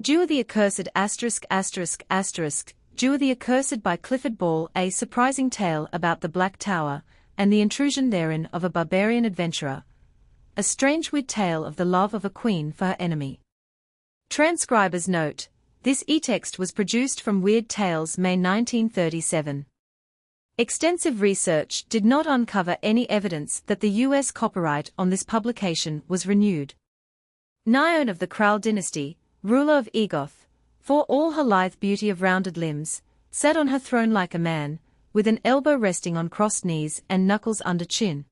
Duar the Accursed ******, Duar the Accursed by Clifford Ball. A surprising tale about the Black Tower, and the intrusion therein of a barbarian adventurer. A strange weird tale of the love of a queen for her enemy. Transcriber's note: this e-text was produced from Weird Tales, May 1937. Extensive research did not uncover any evidence that the U.S. copyright on this publication was renewed. Naione of the Kral dynasty, ruler of Egoth, for all her lithe beauty of rounded limbs, sat on her throne like a man, with an elbow resting on crossed knees and knuckles under chin.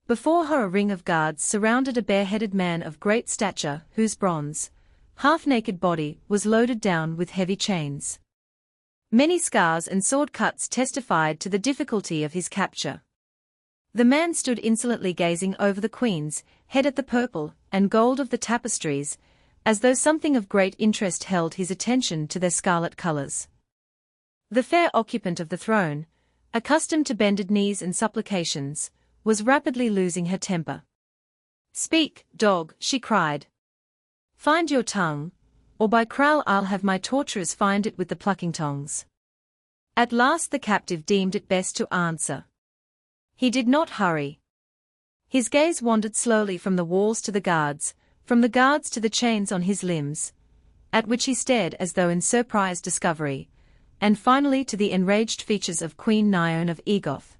Before her a ring of guards surrounded a bare-headed man of great stature whose bronze, half-naked body was loaded down with heavy chains. Many scars and sword cuts testified to the difficulty of his capture. The man stood insolently gazing over the queen's head at the purple and gold of the tapestries, as though something of great interest held his attention to their scarlet colors. The fair occupant of the throne, accustomed to bended knees and supplications, was rapidly losing her temper. "Speak, dog," she cried. "Find your tongue, or by Kral I'll have my torturers find it with the plucking tongs." At last the captive deemed it best to answer. He did not hurry. His gaze wandered slowly from the walls to the guards, from the guards to the chains on his limbs, at which he stared as though in surprised discovery, and finally to the enraged features of Queen Naione of Egoth.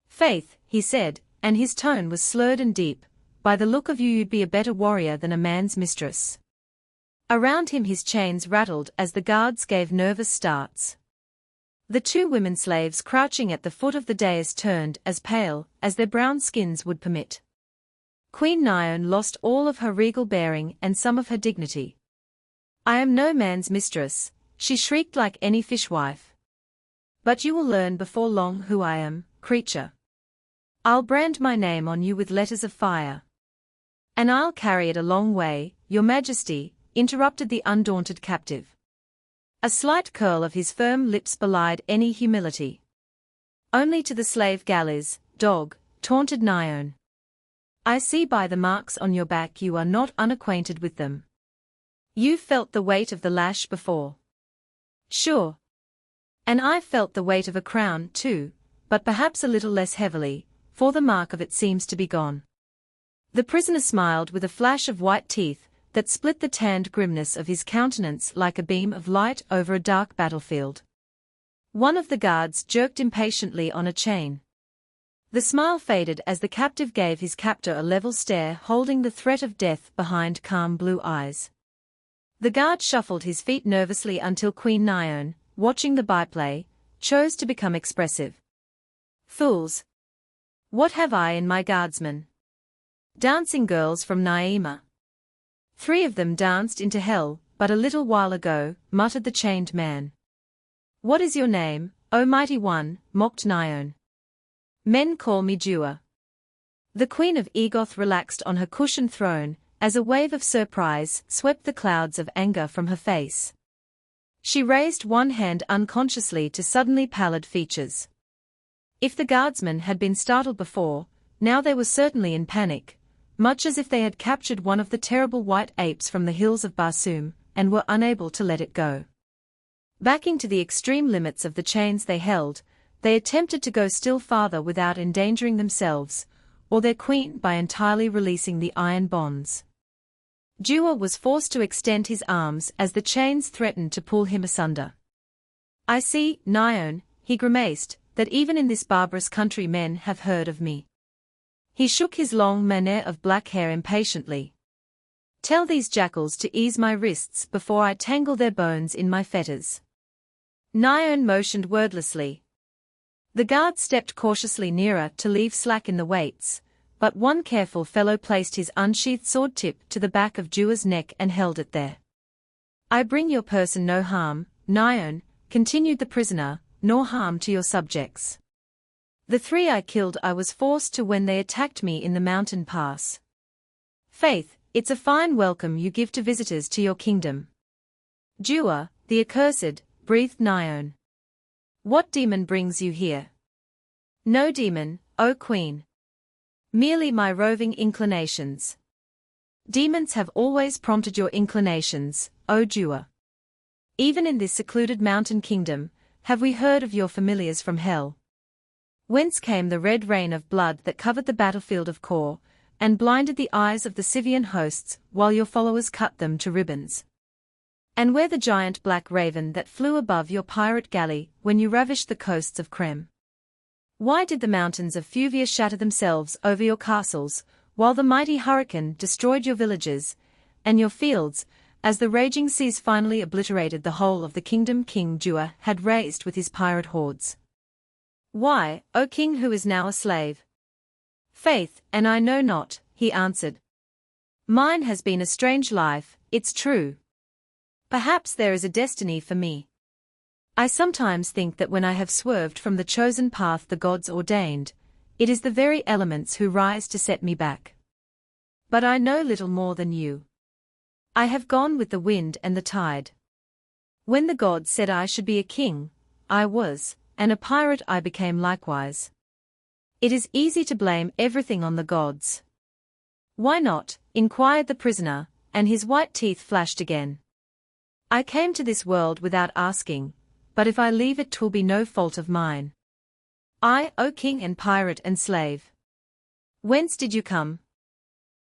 "Faith," he said, and his tone was slurred and deep, "by the look of you you'd be a better warrior than a man's mistress." Around him his chains rattled as the guards gave nervous starts. The two women slaves crouching at the foot of the dais turned as pale as their brown skins would permit. Queen Naione lost all of her regal bearing and some of her dignity. "I am no man's mistress," she shrieked like any fishwife. "But you will learn before long who I am, creature. I'll brand my name on you with letters of fire. And I'll carry it a long way, your majesty," interrupted the undaunted captive. A slight curl of his firm lips belied any humility. "Only to the slave galleys, dog," taunted Naione. "I see by the marks on your back you are not unacquainted with them. You've felt the weight of the lash before." "Sure. And I've felt the weight of a crown, too, but perhaps a little less heavily, for the mark of it seems to be gone." The prisoner smiled with a flash of white teeth that split the tanned grimness of his countenance like a beam of light over a dark battlefield. One of the guards jerked impatiently on a chain. The smile faded as the captive gave his captor a level stare, holding the threat of death behind calm blue eyes. The guard shuffled his feet nervously until Queen Naione, watching the byplay, chose to become expressive. "Fools! What have I in my guardsmen? Dancing girls from Naima. 3 of them danced into hell but a little while ago," muttered the chained man. "What is your name, O mighty one?" mocked Naione. "Men call me Duar." The Queen of Egoth relaxed on her cushioned throne, as a wave of surprise swept the clouds of anger from her face. She raised one hand unconsciously to suddenly pallid features. If the guardsmen had been startled before, now they were certainly in panic, much as if they had captured one of the terrible white apes from the hills of Barsoom, and were unable to let it go. Backing to the extreme limits of the chains they held, they attempted to go still farther without endangering themselves, or their queen by entirely releasing the iron bonds. Duar was forced to extend his arms as the chains threatened to pull him asunder. "I see, Naione," he grimaced, "that even in this barbarous country men have heard of me." He shook his long mane of black hair impatiently. "Tell these jackals to ease my wrists before I tangle their bones in my fetters." Naione motioned wordlessly. The guard stepped cautiously nearer to leave slack in the weights, but one careful fellow placed his unsheathed sword tip to the back of Duar's neck and held it there. "I bring your person no harm, Naione," continued the prisoner, "nor harm to your subjects. The 3 I killed I was forced to when they attacked me in the mountain pass. Faith, it's a fine welcome you give to visitors to your kingdom." "Duar, the accursed," breathed Naione. "What demon brings you here?" "No demon, O Queen. Merely my roving inclinations." "Demons have always prompted your inclinations," O Duar. Even in this secluded mountain kingdom, have we heard of your familiars from hell? Whence came the red rain of blood that covered the battlefield of Kor, and blinded the eyes of the Scythian hosts, while your followers cut them to ribbons? And where the giant black raven that flew above your pirate galley when you ravished the coasts of Krem? Why did the mountains of Phuvia shatter themselves over your castles, while the mighty hurricane destroyed your villages, and your fields, as the raging seas finally obliterated the whole of the kingdom King Duar had raised with his pirate hordes? Why, O king who is now a slave? Faith, and I know not, he answered. Mine has been a strange life, it's true. Perhaps there is a destiny for me. I sometimes think that when I have swerved from the chosen path the gods ordained, it is the very elements who rise to set me back. But I know little more than you. I have gone with the wind and the tide. When the gods said I should be a king, I was, and a pirate I became likewise. It is easy to blame everything on the gods. Why not? Inquired the prisoner, and his white teeth flashed again. I came to this world without asking, but if I leave it 'twill be no fault of mine. I, O king and pirate and slave. Whence did you come?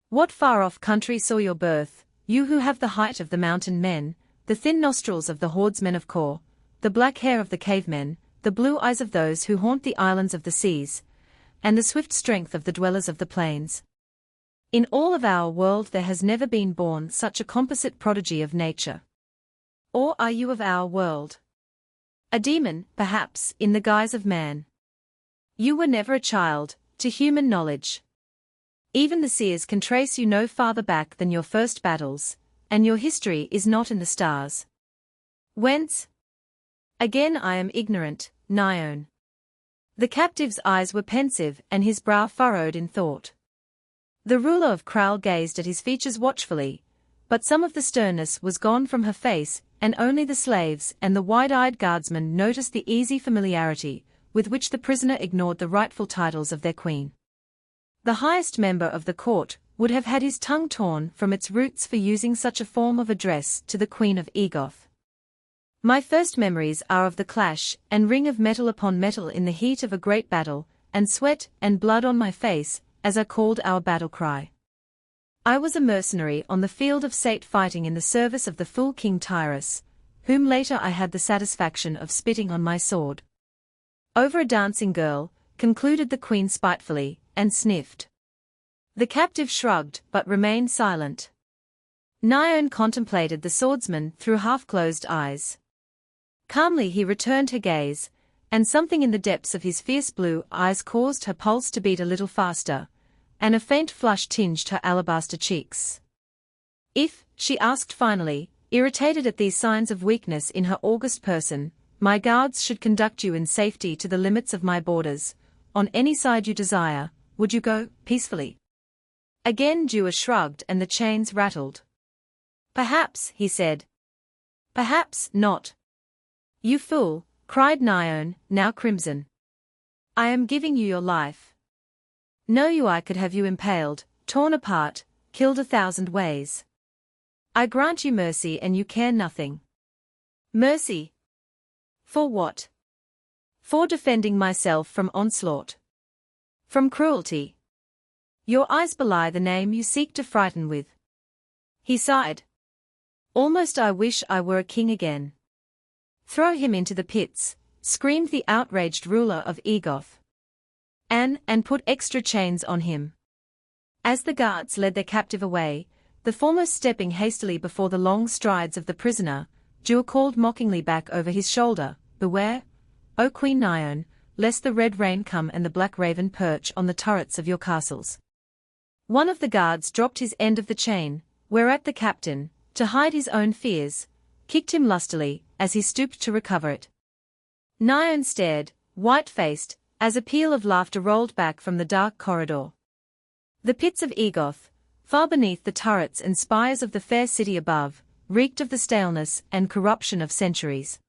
What far-off country saw your birth, you who have the height of the mountain men, the thin nostrils of the hordemen of Kor, the black hair of the cavemen, the blue eyes of those who haunt the islands of the seas, and the swift strength of the dwellers of the plains? In all of our world there has never been born such a composite prodigy of nature. Or are you of our world? A demon, perhaps, in the guise of man. You were never a child, to human knowledge. Even the seers can trace you no farther back than your first battles, and your history is not in the stars. Whence? Again I am ignorant, Naione. The captive's eyes were pensive and his brow furrowed in thought. The ruler of Kral gazed at his features watchfully, but some of the sternness was gone from her face, and only the slaves and the wide-eyed guardsmen noticed the easy familiarity with which the prisoner ignored the rightful titles of their queen. The highest member of the court would have had his tongue torn from its roots for using such a form of address to the Queen of Egoth. My first memories are of the clash and ring of metal upon metal in the heat of a great battle, and sweat and blood on my face, as I called our battle cry. I was a mercenary on the field of Sate fighting in the service of the fool King Tyrus, whom later I had the satisfaction of spitting on my sword. Over a dancing girl, concluded the queen spitefully, and sniffed. The captive shrugged but remained silent. Naione contemplated the swordsman through half-closed eyes. Calmly he returned her gaze, and something in the depths of his fierce blue eyes caused her pulse to beat a little faster, and a faint flush tinged her alabaster cheeks. If, she asked finally, irritated at these signs of weakness in her august person, my guards should conduct you in safety to the limits of my borders, on any side you desire, would you go, peacefully? Again Duar shrugged and the chains rattled. Perhaps, he said. Perhaps not. You fool, cried Naione, now crimson. I am giving you your life. Know you I could have you impaled, torn apart, killed 1,000 ways. I grant you mercy and you care nothing. Mercy? For what? For defending myself from onslaught. From cruelty. Your eyes belie the name you seek to frighten with. He sighed. Almost I wish I were a king again. Throw him into the pits, screamed the outraged ruler of Egoth. And put extra chains on him. As the guards led their captive away, the foremost stepping hastily before the long strides of the prisoner, Duar called mockingly back over his shoulder, Beware, O Queen Naione, lest the red rain come and the black raven perch on the turrets of your castles. One of the guards dropped his end of the chain, whereat the captain, to hide his own fears, kicked him lustily, as he stooped to recover it. Naione stared, white-faced, as a peal of laughter rolled back from the dark corridor. The pits of Egoth, far beneath the turrets and spires of the fair city above, reeked of the staleness and corruption of centuries.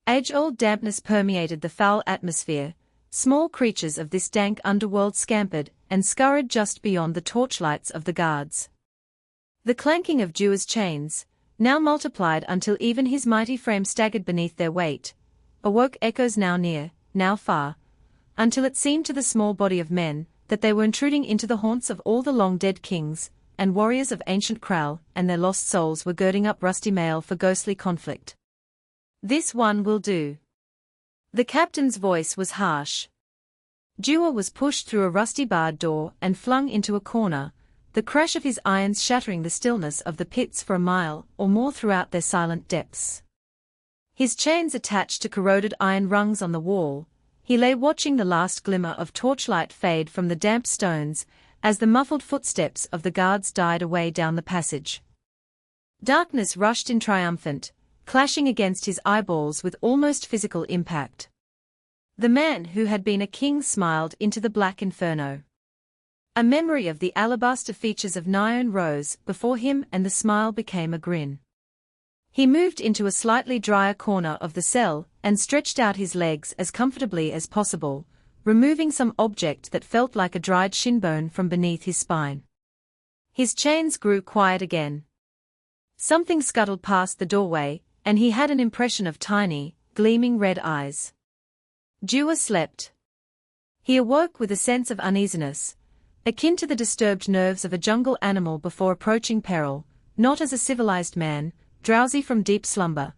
Age-old dampness permeated the foul atmosphere. Small creatures of this dank underworld scampered and scurried just beyond the torchlights of the guards. The clanking of Duar's chains, now multiplied until even his mighty frame staggered beneath their weight, awoke echoes now near, now far, until it seemed to the small body of men that they were intruding into the haunts of all the long-dead kings and warriors of ancient Kral, and their lost souls were girding up rusty mail for ghostly conflict. "This one will do." The captain's voice was harsh. Duar was pushed through a rusty barred door and flung into a corner, the crash of his irons shattering the stillness of the pits for a mile or more throughout their silent depths. His chains attached to corroded iron rungs on the wall, he lay watching the last glimmer of torchlight fade from the damp stones as the muffled footsteps of the guards died away down the passage. Darkness rushed in triumphant, clashing against his eyeballs with almost physical impact. The man who had been a king smiled into the black inferno. A memory of the alabaster features of Nyon rose before him, and the smile became a grin. He moved into a slightly drier corner of the cell and stretched out his legs as comfortably as possible, removing some object that felt like a dried shinbone from beneath his spine. His chains grew quiet again. Something scuttled past the doorway, and he had an impression of tiny, gleaming red eyes. Duar slept. He awoke with a sense of uneasiness, akin to the disturbed nerves of a jungle animal before approaching peril, not as a civilized man, drowsy from deep slumber,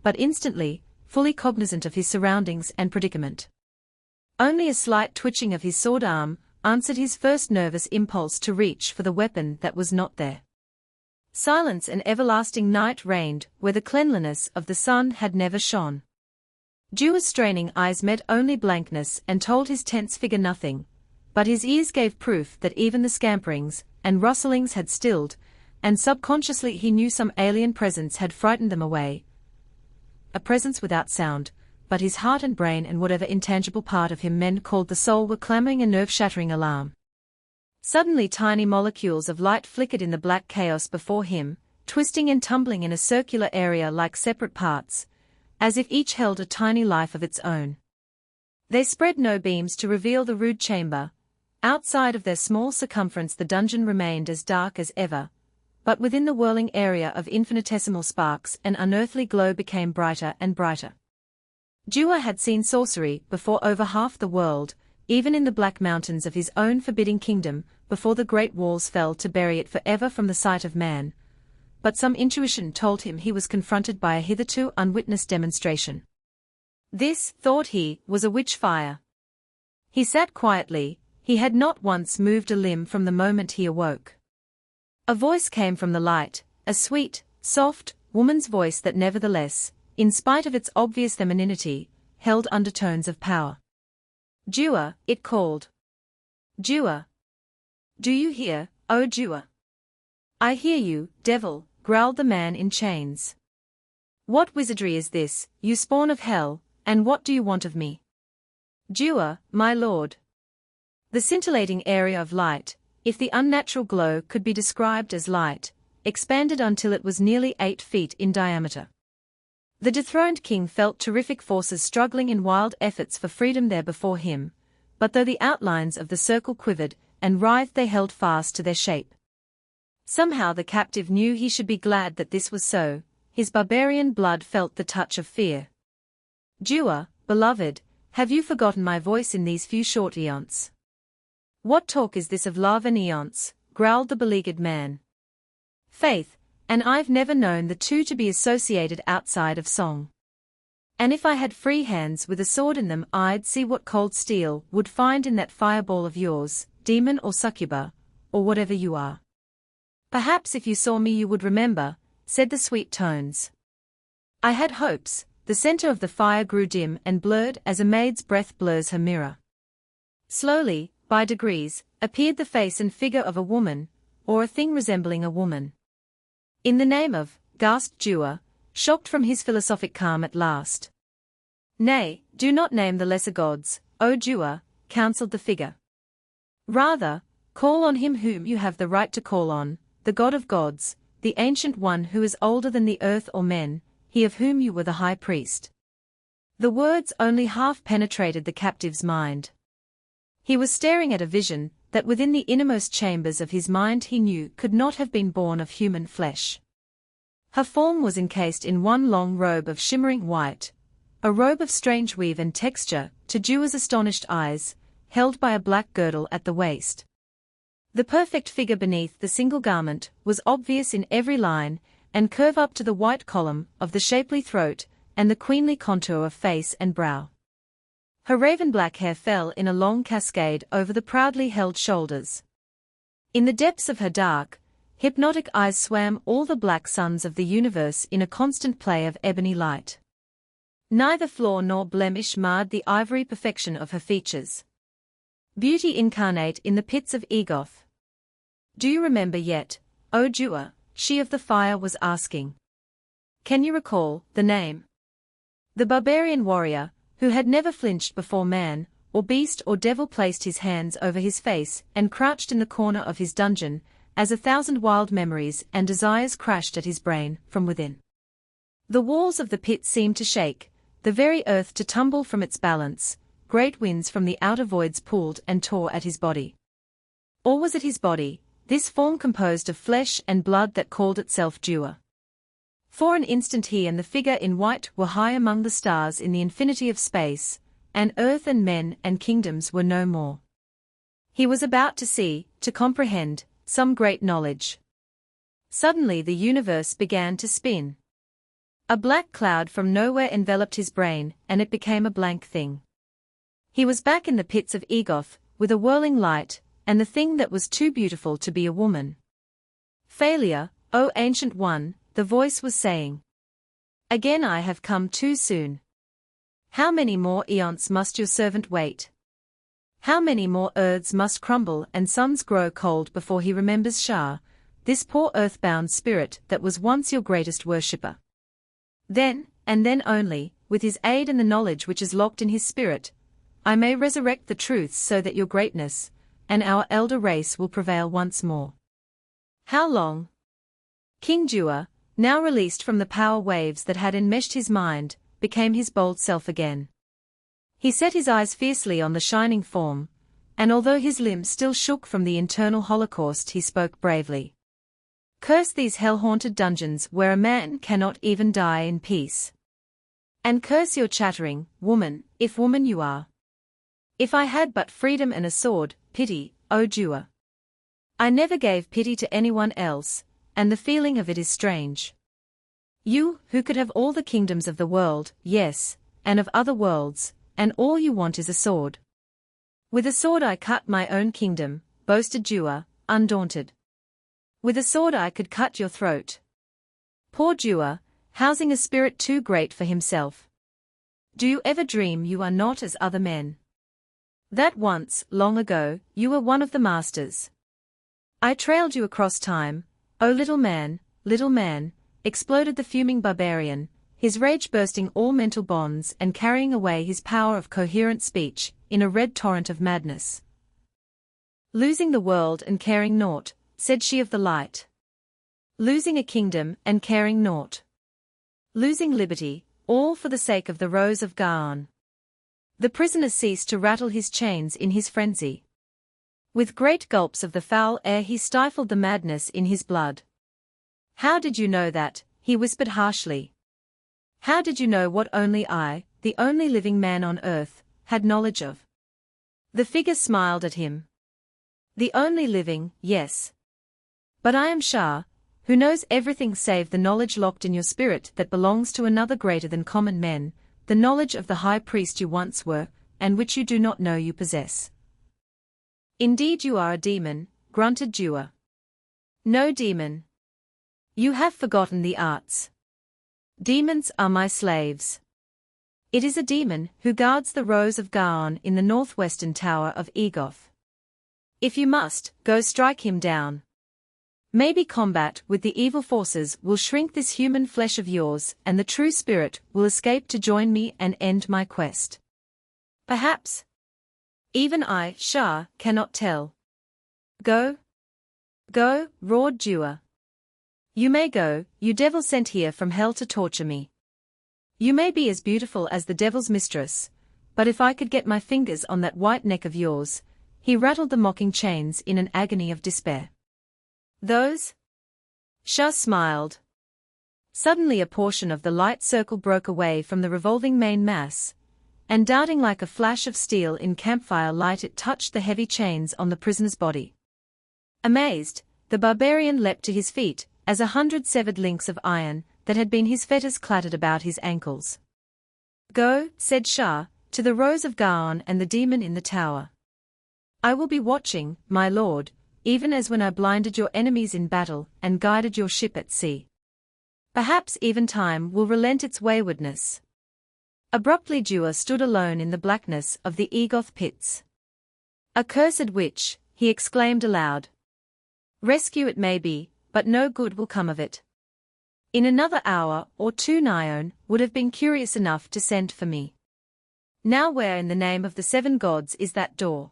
but instantly, fully cognizant of his surroundings and predicament. Only a slight twitching of his sword arm answered his first nervous impulse to reach for the weapon that was not there. Silence and everlasting night reigned where the cleanliness of the sun had never shone. Duar's straining eyes met only blankness and told his tense figure nothing, but his ears gave proof that even the scamperings and rustlings had stilled, and subconsciously he knew some alien presence had frightened them away. A presence without sound, but his heart and brain and whatever intangible part of him men called the soul were clamoring a nerve-shattering alarm. Suddenly tiny molecules of light flickered in the black chaos before him, twisting and tumbling in a circular area like separate parts, as if each held a tiny life of its own. They spread no beams to reveal the rude chamber. Outside of their small circumference the dungeon remained as dark as ever, but within the whirling area of infinitesimal sparks an unearthly glow became brighter and brighter. Duar had seen sorcery before over half the world, even in the black mountains of his own forbidding kingdom, before the great walls fell to bury it forever from the sight of man. But some intuition told him he was confronted by a hitherto unwitnessed demonstration. This, thought he, was a witch fire. He sat quietly, he had not once moved a limb from the moment he awoke. A voice came from the light, a sweet, soft, woman's voice that nevertheless, in spite of its obvious femininity, held undertones of power. "Duar," it called. "Duar. Do you hear, O Duar?" "I hear you, devil," growled the man in chains. "What wizardry is this, you spawn of hell, and what do you want of me?" "Duar, my lord." The scintillating area of light, if the unnatural glow could be described as light, expanded until it was nearly 8 feet in diameter. The dethroned king felt terrific forces struggling in wild efforts for freedom there before him, but though the outlines of the circle quivered and writhed they held fast to their shape. Somehow the captive knew he should be glad that this was so, his barbarian blood felt the touch of fear. "Duar, beloved, have you forgotten my voice in these few short eons?" "What talk is this of love and eons?" growled the beleaguered man. "Faith, and I've never known the two to be associated outside of song. And if I had free hands with a sword in them I'd see what cold steel would find in that fireball of yours, demon or succuba, or whatever you are." "Perhaps if you saw me you would remember," said the sweet tones. "I had hopes." The center of the fire grew dim and blurred as a maid's breath blurs her mirror. Slowly, by degrees, appeared the face and figure of a woman, or a thing resembling a woman. "In the name of," gasped Duar, shocked from his philosophic calm at last. "Nay, do not name the lesser gods, O Duar," counseled the figure. "Rather, call on him whom you have the right to call on, the God of gods, the ancient one who is older than the earth or men, he of whom you were the high priest." The words only half penetrated the captive's mind. He was staring at a vision that within the innermost chambers of his mind he knew could not have been born of human flesh. Her form was encased in one long robe of shimmering white, a robe of strange weave and texture, to Duar's astonished eyes, held by a black girdle at the waist. The perfect figure beneath the single garment was obvious in every line and curve up to the white column of the shapely throat and the queenly contour of face and brow. Her raven-black hair fell in a long cascade over the proudly held shoulders. In the depths of her dark, hypnotic eyes swam all the black suns of the universe in a constant play of ebony light. Neither flaw nor blemish marred the ivory perfection of her features. Beauty incarnate in the pits of Egoth. "Do you remember yet, O Duar?" she of the fire was asking. "Can you recall the name?" The barbarian warrior, who had never flinched before man, or beast or devil, placed his hands over his face and crouched in the corner of his dungeon, as 1,000 wild memories and desires crashed at his brain from within. The walls of the pit seemed to shake, the very earth to tumble from its balance, great winds from the outer voids pulled and tore at his body. Or was it his body, this form composed of flesh and blood, that called itself Duar? For an instant he and the figure in white were high among the stars in the infinity of space, and earth and men and kingdoms were no more. He was about to see, to comprehend, some great knowledge. Suddenly the universe began to spin. A black cloud from nowhere enveloped his brain, and it became a blank thing. He was back in the pits of Egoth, with a whirling light, and the thing that was too beautiful to be a woman. "Failure, O Ancient One," the voice was saying. "Again I have come too soon. How many more eons must your servant wait? How many more earths must crumble and suns grow cold before he remembers Shah, this poor earthbound spirit that was once your greatest worshipper? Then, and then only, with his aid and the knowledge which is locked in his spirit, I may resurrect the truths so that your greatness, and our elder race will prevail once more." How long? King Duar, now released from the power waves that had enmeshed his mind, became his bold self again. He set his eyes fiercely on the shining form, and although his limbs still shook from the internal holocaust, he spoke bravely. "Curse these hell-haunted dungeons where a man cannot even die in peace. And curse your chattering, woman, if woman you are. If I had but freedom and a sword, pity, O Duar. I never gave pity to anyone else, and the feeling of it is strange. You, who could have all the kingdoms of the world, yes, and of other worlds, and all you want is a sword. With a sword I cut my own kingdom," boasted Duar, undaunted. "With a sword I could cut your throat." Poor Duar, housing a spirit too great for himself. Do you ever dream you are not as other men? That once, long ago, you were one of the masters. I trailed you across time, oh little man, exploded the fuming barbarian, his rage bursting all mental bonds and carrying away his power of coherent speech, in a red torrent of madness. "Losing the world and caring naught," said she of the light. "Losing a kingdom and caring naught. Losing liberty, all for the sake of the Rose of Gaon." The prisoner ceased to rattle his chains in his frenzy. With great gulps of the foul air he stifled the madness in his blood. "How did you know that?" he whispered harshly. "How did you know what only I, the only living man on earth, had knowledge of?" The figure smiled at him. "The only living, yes. But I am Shah, who knows everything save the knowledge locked in your spirit that belongs to another greater than common men, the knowledge of the high priest you once were, and which you do not know you possess." "Indeed you are a demon," grunted Duar. "No demon. You have forgotten the arts. Demons are my slaves. It is a demon who guards the Rose of Gaon in the northwestern tower of Egoth. If you must, go strike him down. Maybe combat with the evil forces will shrink this human flesh of yours, and the true spirit will escape to join me and end my quest. Perhaps. Even I, Shah, cannot tell." "Go. Go," roared Duar. "You may go, you devil sent here from hell to torture me. You may be as beautiful as the devil's mistress, but if I could get my fingers on that white neck of yours," he rattled the mocking chains in an agony of despair. "Those?" Shah smiled. Suddenly a portion of the light circle broke away from the revolving main mass, and darting like a flash of steel in campfire light it touched the heavy chains on the prisoner's body. Amazed, the barbarian leapt to his feet, as 100 severed links of iron, that had been his fetters clattered about his ankles. "Go," said Shah, "to the Rose of Gaon and the demon in the tower. I will be watching, my lord, even as when I blinded your enemies in battle and guided your ship at sea. Perhaps even time will relent its waywardness." Abruptly Duar stood alone in the blackness of the Egoth pits. "Accursed witch," he exclaimed aloud. "Rescue it may be, but no good will come of it. In another hour or two Nyon would have been curious enough to send for me. Now where in the name of the 7 gods is that door?"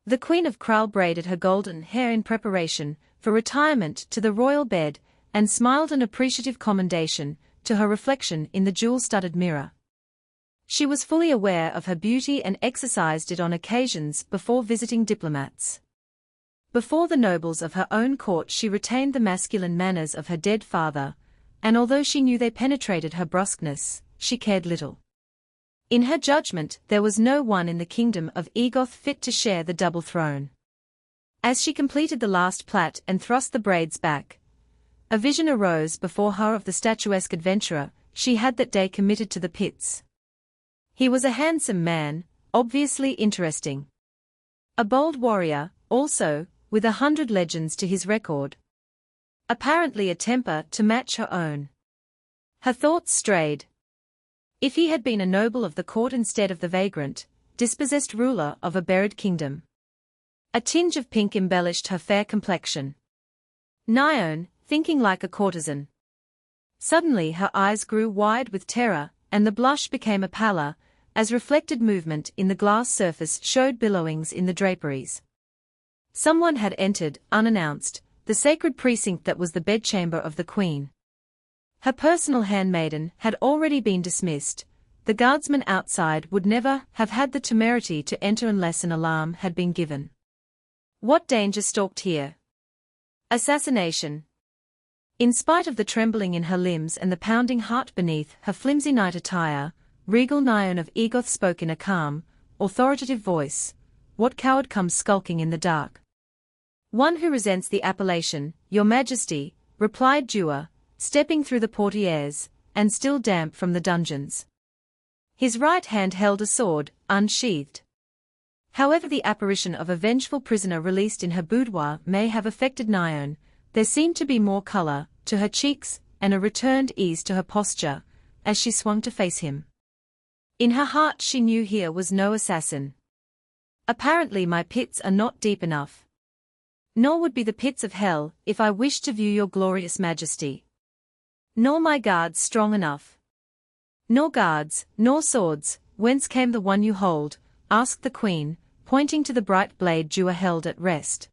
The Queen of Kral braided her golden hair in preparation for retirement to the royal bed, and smiled an appreciative commendation to her reflection in the jewel-studded mirror. She was fully aware of her beauty and exercised it on occasions before visiting diplomats. Before the nobles of her own court she retained the masculine manners of her dead father, and although she knew they penetrated her brusqueness, she cared little. In her judgment there was no one in the kingdom of Egoth fit to share the double throne. As she completed the last plait and thrust the braids back, a vision arose before her of the statuesque adventurer she had that day committed to the pits. He was a handsome man, obviously interesting. A bold warrior, also, with 100 legends to his record. Apparently a temper to match her own. Her thoughts strayed. If he had been a noble of the court instead of the vagrant, dispossessed ruler of a buried kingdom. A tinge of pink embellished her fair complexion. Nyon, thinking like a courtesan. Suddenly her eyes grew wide with terror, and the blush became a pallor, as reflected movement in the glass surface showed billowings in the draperies. Someone had entered, unannounced, the sacred precinct that was the bedchamber of the queen. Her personal handmaiden had already been dismissed. The guardsmen outside would never have had the temerity to enter unless an alarm had been given. What danger stalked here? Assassination. In spite of the trembling in her limbs and the pounding heart beneath her flimsy night attire, regal Nyon of Egoth spoke in a calm, authoritative voice. "What coward comes skulking in the dark?" "One who resents the appellation, your majesty," replied Duar, stepping through the portieres, and still damp from the dungeons. His right hand held a sword, unsheathed. However the apparition of a vengeful prisoner released in her boudoir may have affected Nyon, there seemed to be more color to her cheeks and a returned ease to her posture, as she swung to face him. In her heart she knew here was no assassin. "Apparently my pits are not deep enough. Nor would be the pits of hell if I wished to view your glorious majesty. Nor my guards strong enough." "Nor guards, nor swords, whence came the one you hold?" asked the queen, pointing to the bright blade Duar held at rest.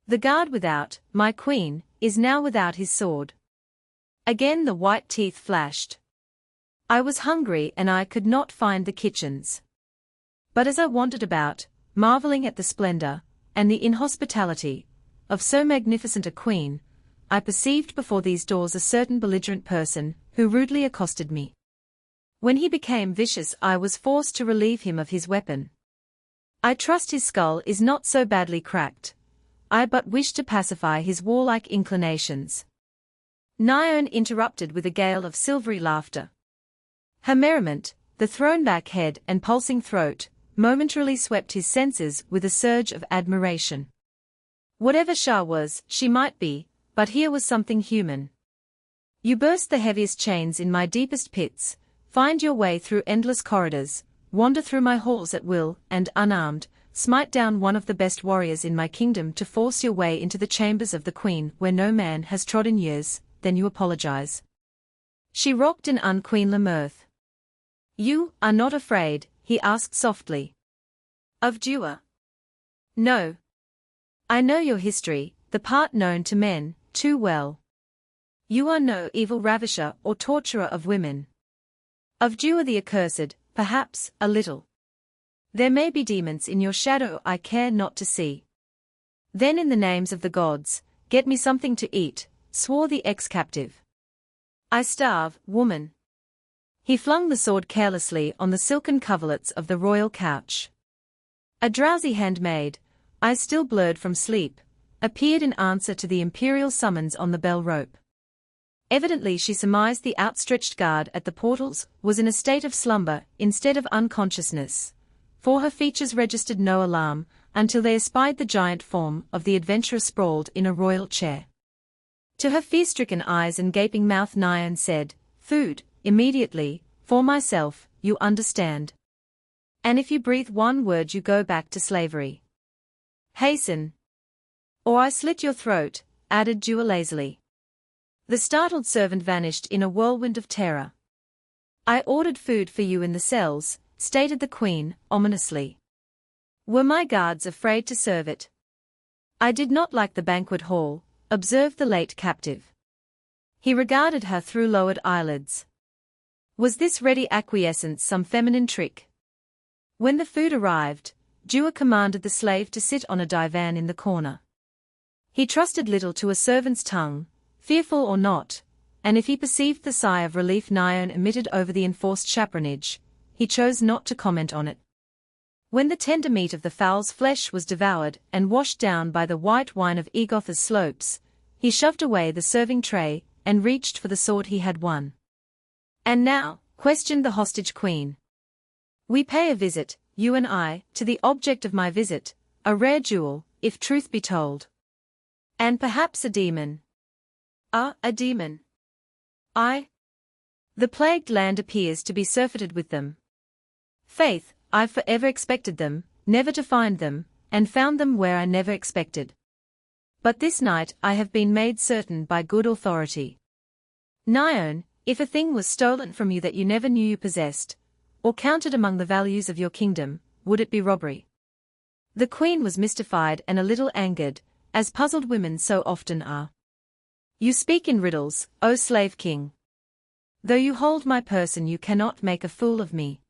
"The guard without, my queen, is now without his sword." Again the white teeth flashed. "I was hungry and I could not find the kitchens. But as I wandered about, marveling at the splendor, and the inhospitality, of so magnificent a queen, I perceived before these doors a certain belligerent person, who rudely accosted me. When he became vicious I was forced to relieve him of his weapon. I trust his skull is not so badly cracked. I but wish to pacify his warlike inclinations." Nyon interrupted with a gale of silvery laughter. Her merriment, the thrown-back head and pulsing throat, momentarily swept his senses with a surge of admiration. Whatever Shah was, she might be, but here was something human. "You burst the heaviest chains in my deepest pits, find your way through endless corridors, wander through my halls at will, and unarmed, smite down one of the best warriors in my kingdom to force your way into the chambers of the queen where no man has trod in years, then you apologize." She rocked in unqueenly mirth. "You are not afraid?" he asked softly. "Of Duar?" "No. I know your history, the part known to men, too well. You are no evil ravisher or torturer of women. Of Duar the accursed, perhaps, a little. There may be demons in your shadow I care not to see." "Then in the names of the gods, get me something to eat," swore the ex-captive. I starve, woman. He flung the sword carelessly on the silken coverlets of the royal couch. A drowsy handmaid, eyes still blurred from sleep, appeared in answer to the imperial summons on the bell rope. Evidently she surmised the outstretched guard at the portals was in a state of slumber instead of unconsciousness, for her features registered no alarm until they espied the giant form of the adventurer sprawled in a royal chair. To her fear-stricken eyes and gaping mouth Nyan said, "Food, immediately, for myself, you understand. And if you breathe one word you go back to slavery. Hasten. Or I slit your throat," added Duar lazily. The startled servant vanished in a whirlwind of terror. "I ordered food for you in the cells," stated the queen, ominously. "Were my guards afraid to serve it?" "I did not like the banquet hall," observed the late captive. He regarded her through lowered eyelids. Was this ready acquiescence some feminine trick? When the food arrived, Duar commanded the slave to sit on a divan in the corner. He trusted little to a servant's tongue, fearful or not, and if he perceived the sigh of relief Nyan emitted over the enforced chaperonage, he chose not to comment on it. When the tender meat of the fowl's flesh was devoured and washed down by the white wine of Egotha's slopes, he shoved away the serving tray and reached for the sword he had won. "And now," questioned the hostage queen. "We pay a visit, you and I, to the object of my visit, a rare jewel, if truth be told. And perhaps a demon." "Ah, a demon. The plagued land appears to be surfeited with them. Faith, I've forever expected them, never to find them, and found them where I never expected. But this night I have been made certain by good authority. Nyan, if a thing was stolen from you that you never knew you possessed, or counted among the values of your kingdom, would it be robbery?" The queen was mystified and a little angered, as puzzled women so often are. "You speak in riddles, O slave king. Though you hold my person you cannot make a fool of me.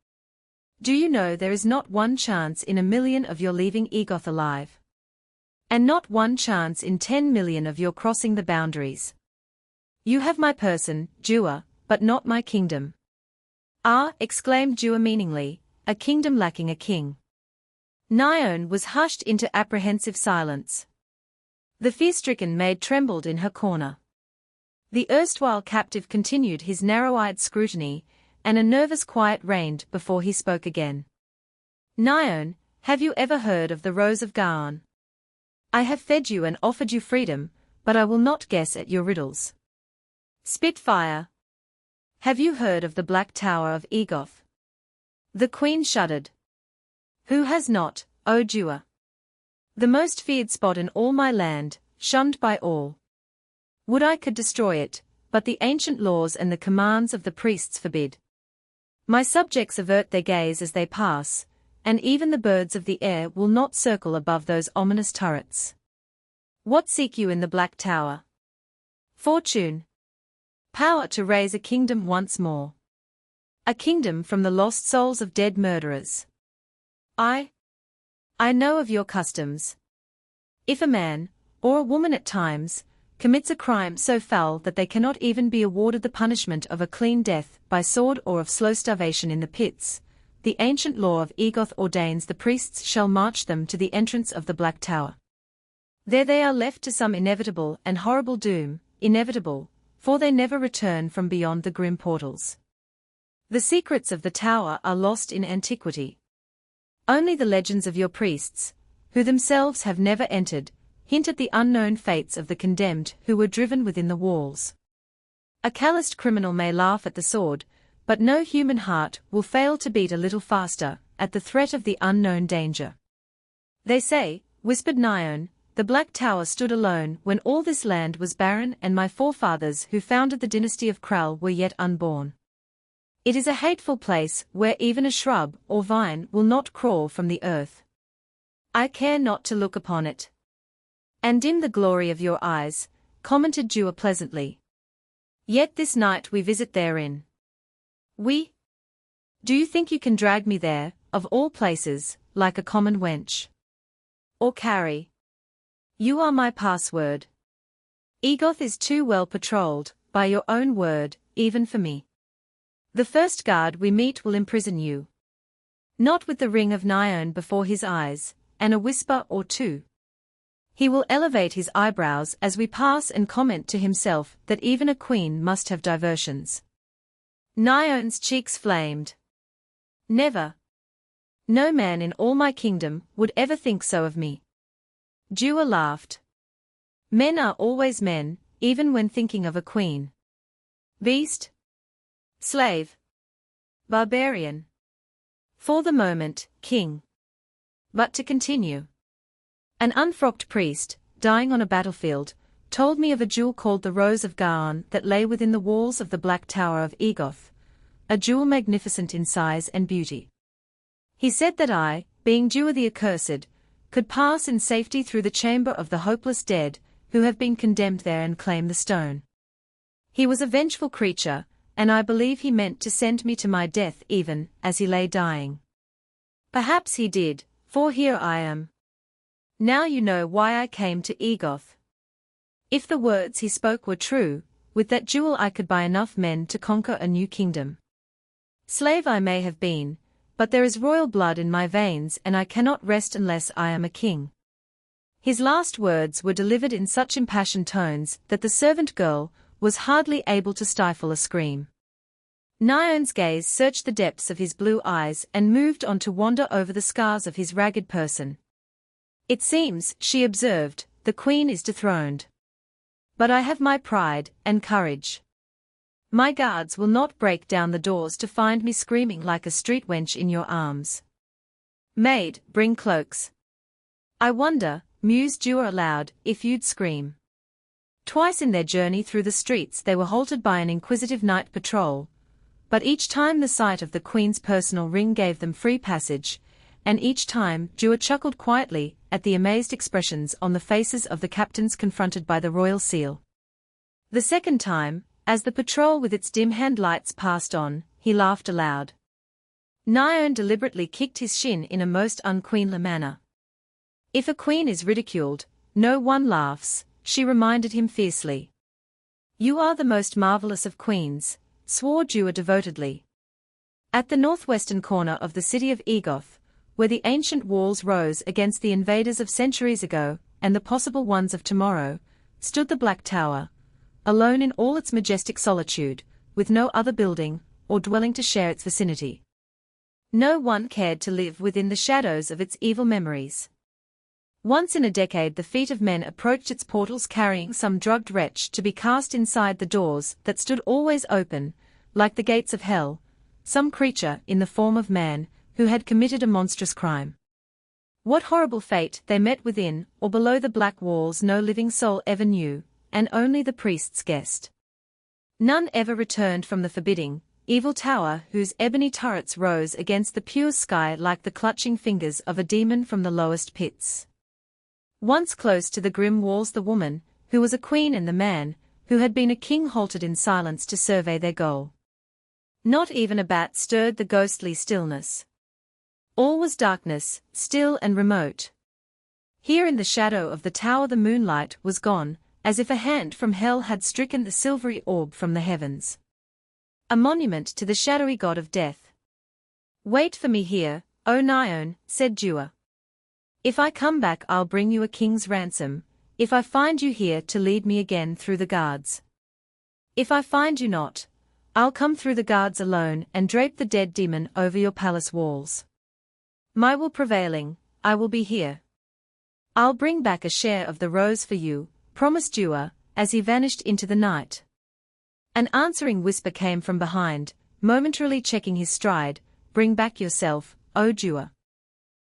Do you know there is not one chance in 1,000,000 of your leaving Egoth alive? And not one chance in 10,000,000 of your crossing the boundaries. You have my person, Duar, but not my kingdom." "Ah," exclaimed Duar meaningly, "a kingdom lacking a king." Nyan was hushed into apprehensive silence. The fear-stricken maid trembled in her corner. The erstwhile captive continued his narrow-eyed scrutiny, and a nervous quiet reigned before he spoke again. "Nyan, have you ever heard of the Rose of Gaon? I have fed you and offered you freedom, but I will not guess at your riddles. Spitfire. Have you heard of the Black Tower of Egoth?" The queen shuddered. "Who has not, O Duar? The most feared spot in all my land, shunned by all. Would I could destroy it, but the ancient laws and the commands of the priests forbid. My subjects avert their gaze as they pass, and even the birds of the air will not circle above those ominous turrets. What seek you in the Black Tower? Fortune. Power to raise a kingdom once more. A kingdom from the lost souls of dead murderers. I know of your customs. If a man, or a woman at times, commits a crime so foul that they cannot even be awarded the punishment of a clean death by sword or of slow starvation in the pits, the ancient law of Egoth ordains the priests shall march them to the entrance of the Black Tower. There they are left to some inevitable and horrible doom, inevitable, for they never return from beyond the grim portals. The secrets of the tower are lost in antiquity. Only the legends of your priests, who themselves have never entered, hint at the unknown fates of the condemned who were driven within the walls. A calloused criminal may laugh at the sword, but no human heart will fail to beat a little faster at the threat of the unknown danger. They say," whispered Nyan, "the Black Tower stood alone when all this land was barren and my forefathers who founded the dynasty of Kral were yet unborn. It is a hateful place where even a shrub or vine will not crawl from the earth. I care not to look upon it. And dim the glory of your eyes," commented Duar pleasantly. "Yet this night we visit therein. We? Do you think you can drag me there, of all places, like a common wench? Or carry? You are my password. Egoth is too well patrolled, by your own word, even for me. The first guard we meet will imprison you. Not with the ring of Nione before his eyes, and a whisper or two. He will elevate his eyebrows as we pass and comment to himself that even a queen must have diversions. Nione's cheeks flamed. Never. No man in all my kingdom would ever think so of me. Duar laughed. Men are always men, even when thinking of a queen. Beast. Slave. Barbarian. For the moment, king. But to continue. An unfrocked priest, dying on a battlefield, told me of a jewel called the Rose of Gaon that lay within the walls of the Black Tower of Egoth, a jewel magnificent in size and beauty. He said that I, being Duar the accursed, could pass in safety through the chamber of the hopeless dead, who have been condemned there and claim the stone. He was a vengeful creature, and I believe he meant to send me to my death even as he lay dying. Perhaps he did, for here I am. Now you know why I came to Egoth. If the words he spoke were true, with that jewel I could buy enough men to conquer a new kingdom. Slave I may have been, but there is royal blood in my veins and I cannot rest unless I am a king. His last words were delivered in such impassioned tones that the servant girl was hardly able to stifle a scream. Nione's gaze searched the depths of his blue eyes and moved on to wander over the scars of his ragged person. It seems, she observed, the queen is dethroned. But I have my pride and courage. My guards will not break down the doors to find me screaming like a street wench in your arms. Maid, bring cloaks. I wonder, mused Duar aloud, if you'd scream. Twice in their journey through the streets they were halted by an inquisitive night patrol, but each time the sight of the queen's personal ring gave them free passage, and each time Duar chuckled quietly at the amazed expressions on the faces of the captains confronted by the royal seal. The second time, as the patrol with its dim hand lights passed on, he laughed aloud. Nione deliberately kicked his shin in a most unqueenly manner. If a queen is ridiculed, no one laughs, she reminded him fiercely. You are the most marvelous of queens, swore Duar devotedly. At the northwestern corner of the city of Egoth, where the ancient walls rose against the invaders of centuries ago and the possible ones of tomorrow, stood the Black Tower, alone in all its majestic solitude, with no other building or dwelling to share its vicinity. No one cared to live within the shadows of its evil memories. Once in a decade the feet of men approached its portals carrying some drugged wretch to be cast inside the doors that stood always open, like the gates of hell, some creature in the form of man, who had committed a monstrous crime. What horrible fate they met within or below the black walls no living soul ever knew, and only the priests guessed. None ever returned from the forbidding, evil tower whose ebony turrets rose against the pure sky like the clutching fingers of a demon from the lowest pits. Once close to the grim walls the woman, who was a queen, and the man, who had been a king, halted in silence to survey their goal. Not even a bat stirred the ghostly stillness. All was darkness, still and remote. Here in the shadow of the tower the moonlight was gone, as if a hand from hell had stricken the silvery orb from the heavens. A monument to the shadowy god of death. Wait for me here, O Nione, said Duar. If I come back I'll bring you a king's ransom, if I find you here to lead me again through the guards. If I find you not, I'll come through the guards alone and drape the dead demon over your palace walls. My will prevailing, I will be here. I'll bring back a share of the rose for you, promised Duar, as he vanished into the night. An answering whisper came from behind, momentarily checking his stride, bring back yourself, O Duar.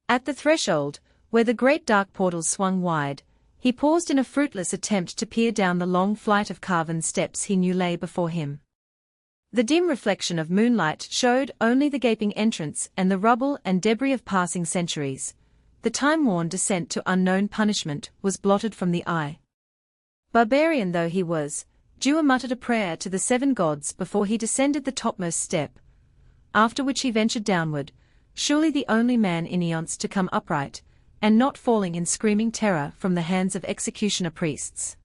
At the threshold, where the great dark portals swung wide, he paused in a fruitless attempt to peer down the long flight of carven steps he knew lay before him. The dim reflection of moonlight showed only the gaping entrance and the rubble and debris of passing centuries. The time-worn descent to unknown punishment was blotted from the eye. Barbarian though he was, Duar muttered a prayer to the 7 gods before he descended the topmost step, after which he ventured downward, surely the only man in eons to come upright, and not falling in screaming terror from the hands of executioner priests.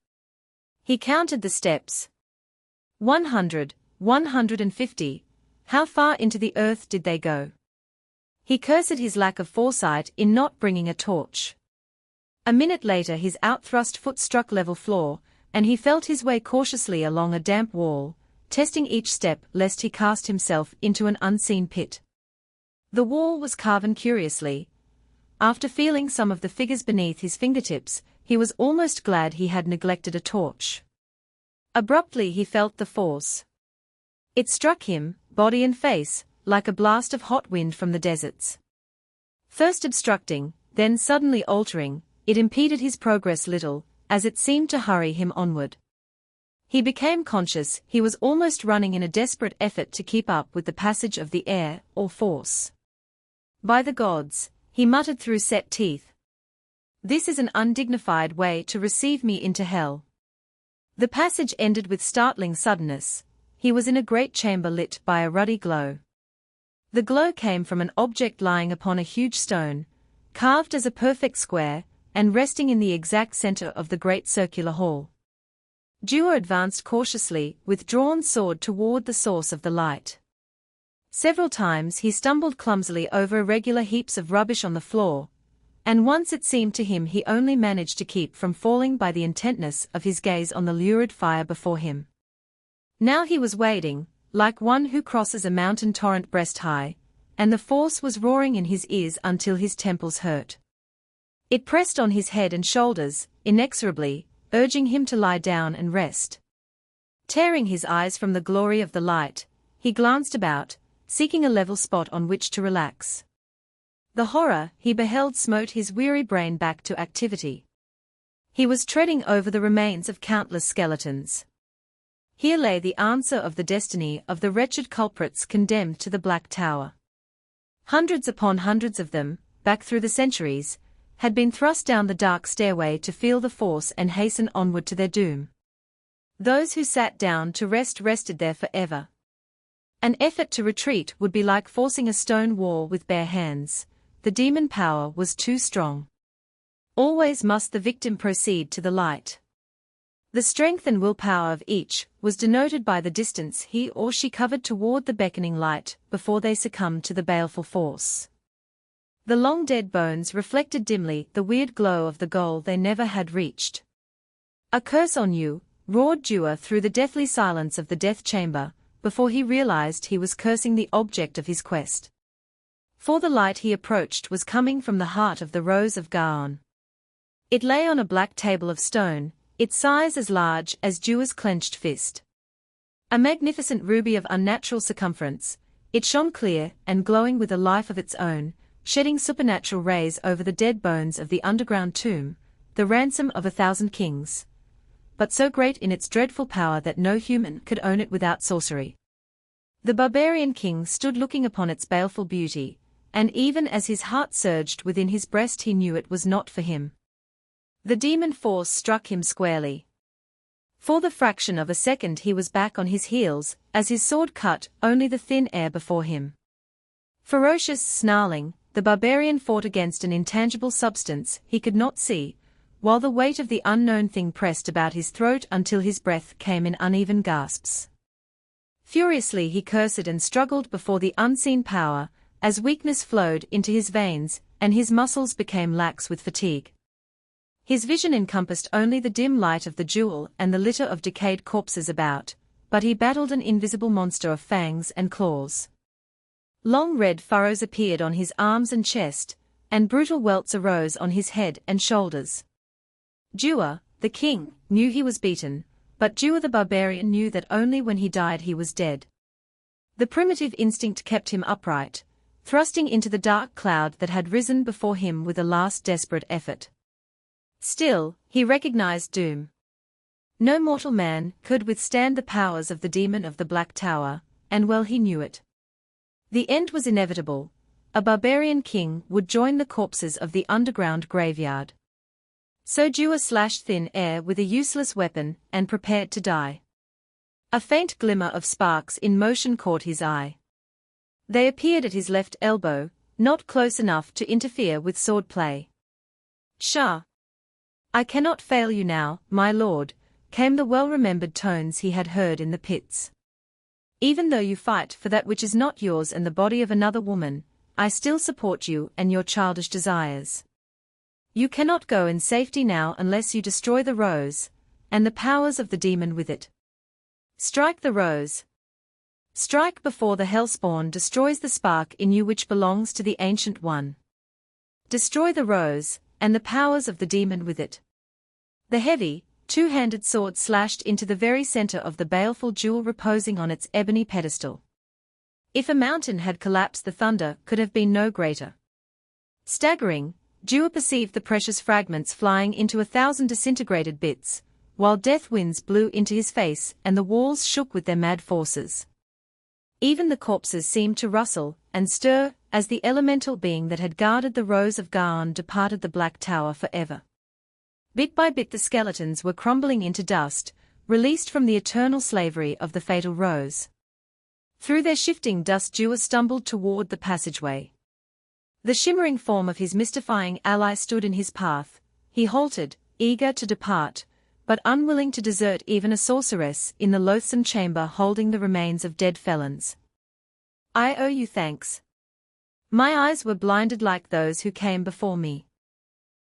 He counted the steps. 100, 150. How far into the earth did they go? He cursed his lack of foresight in not bringing a torch. A minute later his outthrust foot struck level floor, and he felt his way cautiously along a damp wall, testing each step lest he cast himself into an unseen pit. The wall was carven curiously. After feeling some of the figures beneath his fingertips, he was almost glad he had neglected a torch. Abruptly he felt the force. It struck him, body and face, like a blast of hot wind from the deserts. First obstructing, then suddenly altering, it impeded his progress little, as it seemed to hurry him onward. He became conscious he was almost running in a desperate effort to keep up with the passage of the air, or force. By the gods, he muttered through set teeth. This is an undignified way to receive me into hell. The passage ended with startling suddenness. He was in a great chamber lit by a ruddy glow. The glow came from an object lying upon a huge stone, carved as a perfect square, and resting in the exact center of the great circular hall. Duar advanced cautiously, with drawn sword toward the source of the light. Several times he stumbled clumsily over irregular heaps of rubbish on the floor, and once it seemed to him he only managed to keep from falling by the intentness of his gaze on the lurid fire before him. Now he was wading, like one who crosses a mountain torrent breast high, and the force was roaring in his ears until his temples hurt. It pressed on his head and shoulders, inexorably, urging him to lie down and rest. Tearing his eyes from the glory of the light, he glanced about, seeking a level spot on which to relax. The horror he beheld smote his weary brain back to activity. He was treading over the remains of countless skeletons. Here lay the answer of the destiny of the wretched culprits condemned to the Black Tower. Hundreds upon hundreds of them, back through the centuries, had been thrust down the dark stairway to feel the force and hasten onward to their doom. Those who sat down to rest rested there forever. An effort to retreat would be like forcing a stone wall with bare hands. The demon power was too strong. Always must the victim proceed to the light. The strength and willpower of each was denoted by the distance he or she covered toward the beckoning light before they succumbed to the baleful force. The long dead bones reflected dimly the weird glow of the goal they never had reached. "A curse on you," roared Duar through the deathly silence of the death chamber, before he realized he was cursing the object of his quest. For the light he approached was coming from the heart of the Rose of Gaon. It lay on a black table of stone, its size as large as Duar's clenched fist. A magnificent ruby of unnatural circumference, it shone clear and glowing with a life of its own, shedding supernatural rays over the dead bones of the underground tomb, the ransom of 1,000 kings. But so great in its dreadful power that no human could own it without sorcery. The barbarian king stood looking upon its baleful beauty, and even as his heart surged within his breast he knew it was not for him. The demon force struck him squarely. For the fraction of a second he was back on his heels, as his sword cut only the thin air before him. Ferocious, snarling, the barbarian fought against an intangible substance he could not see, while the weight of the unknown thing pressed about his throat until his breath came in uneven gasps. Furiously he cursed and struggled before the unseen power, as weakness flowed into his veins, and his muscles became lax with fatigue. His vision encompassed only the dim light of the jewel and the litter of decayed corpses about, but he battled an invisible monster of fangs and claws. Long red furrows appeared on his arms and chest, and brutal welts arose on his head and shoulders. Duar, the king, knew he was beaten, but Duar the barbarian knew that only when he died he was dead. The primitive instinct kept him upright, thrusting into the dark cloud that had risen before him with a last desperate effort. Still, he recognized doom. No mortal man could withstand the powers of the demon of the Black Tower, and well he knew it. The end was inevitable. A barbarian king would join the corpses of the underground graveyard. So Duar slashed thin air with a useless weapon and prepared to die. A faint glimmer of sparks in motion caught his eye. They appeared at his left elbow, not close enough to interfere with sword play. "Shah! I cannot fail you now, my lord," came the well-remembered tones he had heard in the pits. Even though you fight for that which is not yours and the body of another woman, I still support you and your childish desires. You cannot go in safety now unless you destroy the rose, and the powers of the demon with it. Strike the rose. Strike before the hellspawn destroys the spark in you which belongs to the Ancient One. Destroy the rose, and the powers of the demon with it. The heavy, two-handed sword slashed into the very center of the baleful jewel reposing on its ebony pedestal. If a mountain had collapsed, the thunder could have been no greater. Staggering, Duar perceived the precious fragments flying into 1,000 disintegrated bits, while death winds blew into his face and the walls shook with their mad forces. Even the corpses seemed to rustle and stir as the elemental being that had guarded the Rose of Gaon departed the Black Tower forever. Bit by bit the skeletons were crumbling into dust, released from the eternal slavery of the fatal rose. Through their shifting dust Duar stumbled toward the passageway. The shimmering form of his mystifying ally stood in his path. He halted, eager to depart, but unwilling to desert even a sorceress in the loathsome chamber holding the remains of dead felons. I owe you thanks. My eyes were blinded like those who came before me.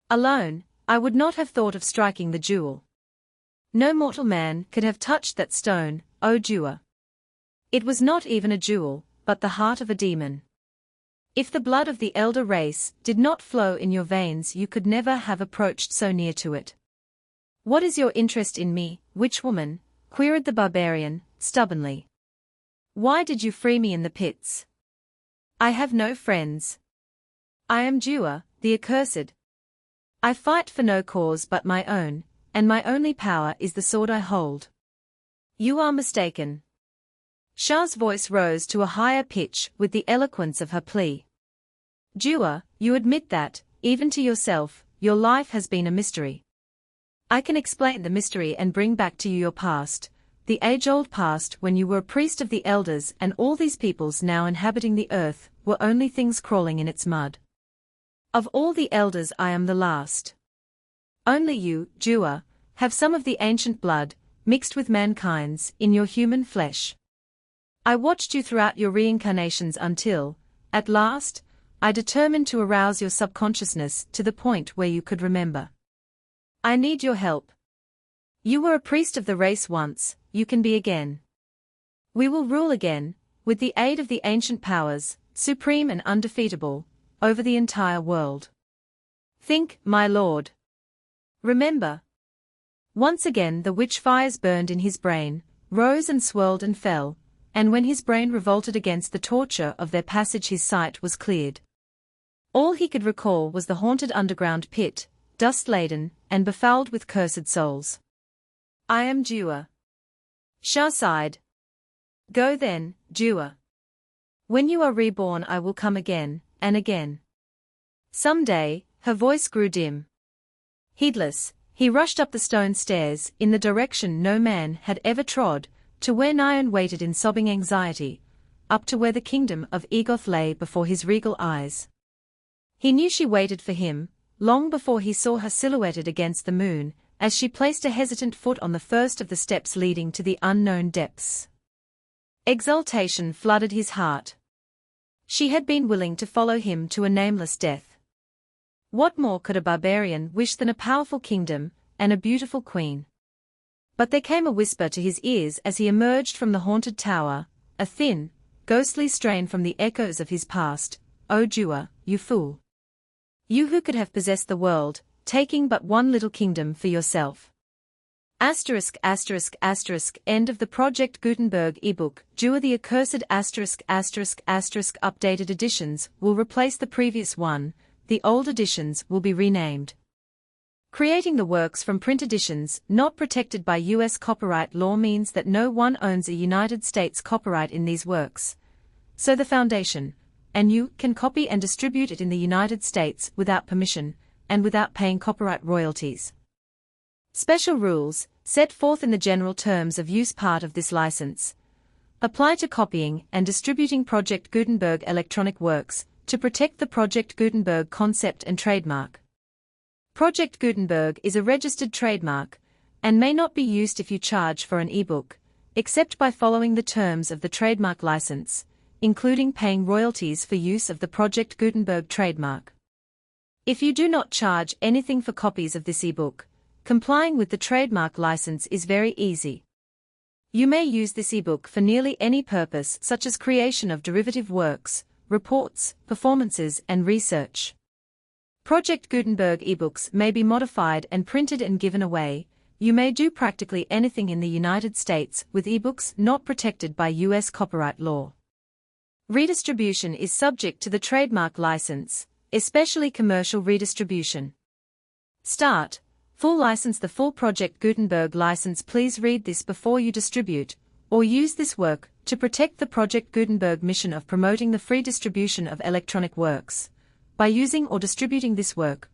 Alone, I would not have thought of striking the jewel. No mortal man could have touched that stone, O Duar. It was not even a jewel, but the heart of a demon. If the blood of the elder race did not flow in your veins, you could never have approached so near to it. What is your interest in me, witch woman? Queried the barbarian, stubbornly. Why did you free me in the pits? I have no friends. I am Duar, the accursed. I fight for no cause but my own, and my only power is the sword I hold. You are mistaken. Shah's voice rose to a higher pitch with the eloquence of her plea. Duar, you admit that, even to yourself, your life has been a mystery. I can explain the mystery and bring back to you your past, the age-old past when you were a priest of the elders and all these peoples now inhabiting the earth were only things crawling in its mud. Of all the elders I am the last. Only you, Duar, have some of the ancient blood, mixed with mankind's, in your human flesh. I watched you throughout your reincarnations until, at last, I determined to arouse your subconsciousness to the point where you could remember. I need your help. You were a priest of the race once, you can be again. We will rule again, with the aid of the ancient powers, supreme and undefeatable, over the entire world. Think, my lord. Remember. Once again the witch fires burned in his brain, rose and swirled and fell, and when his brain revolted against the torture of their passage his sight was cleared. All he could recall was the haunted underground pit, dust-laden, and befouled with cursed souls. I am Duar. Shah sighed. Go then, Duar. When you are reborn I will come again, and again. Some day, her voice grew dim. Heedless, he rushed up the stone stairs in the direction no man had ever trod, to where Nyan waited in sobbing anxiety, up to where the kingdom of Egoth lay before his regal eyes. He knew she waited for him, long before he saw her silhouetted against the moon, as she placed a hesitant foot on the first of the steps leading to the unknown depths. Exultation flooded his heart. She had been willing to follow him to a nameless death. What more could a barbarian wish than a powerful kingdom, and a beautiful queen? But there came a whisper to his ears as he emerged from the haunted tower, a thin, ghostly strain from the echoes of his past. O Duar, you fool! You who could have possessed the world, taking but one little kingdom for yourself. ******* End of the Project Gutenberg ebook. Duar the Accursed ****** updated editions will replace the previous one, the old editions will be renamed. Creating the works from print editions not protected by U.S. copyright law means that no one owns a United States copyright in these works. So the Foundation, and you, can copy and distribute it in the United States without permission, and without paying copyright royalties. Special rules, set forth in the general terms of use part of this license, apply to copying and distributing Project Gutenberg electronic works, to protect the Project Gutenberg concept and trademark. Project Gutenberg is a registered trademark, and may not be used if you charge for an ebook, except by following the terms of the trademark license, including paying royalties for use of the Project Gutenberg trademark. If you do not charge anything for copies of this ebook, complying with the trademark license is very easy. You may use this ebook for nearly any purpose, such as creation of derivative works, reports, performances, and research. Project Gutenberg ebooks may be modified and printed and given away. You may do practically anything in the United States with ebooks not protected by U.S. copyright law. Redistribution is subject to the trademark license, especially commercial redistribution. Start. Full license. The full Project Gutenberg license. Please read this before you distribute or use this work to protect the Project Gutenberg mission of promoting the free distribution of electronic works. By using or distributing this work,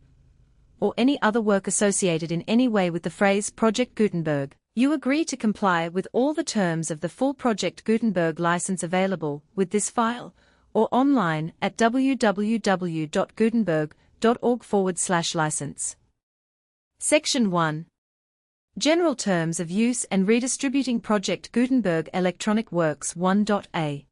or any other work associated in any way with the phrase Project Gutenberg, you agree to comply with all the terms of the full Project Gutenberg license available with this file, or online at www.gutenberg.org/license. Section 1. General Terms of Use and Redistributing Project Gutenberg Electronic Works 1.a.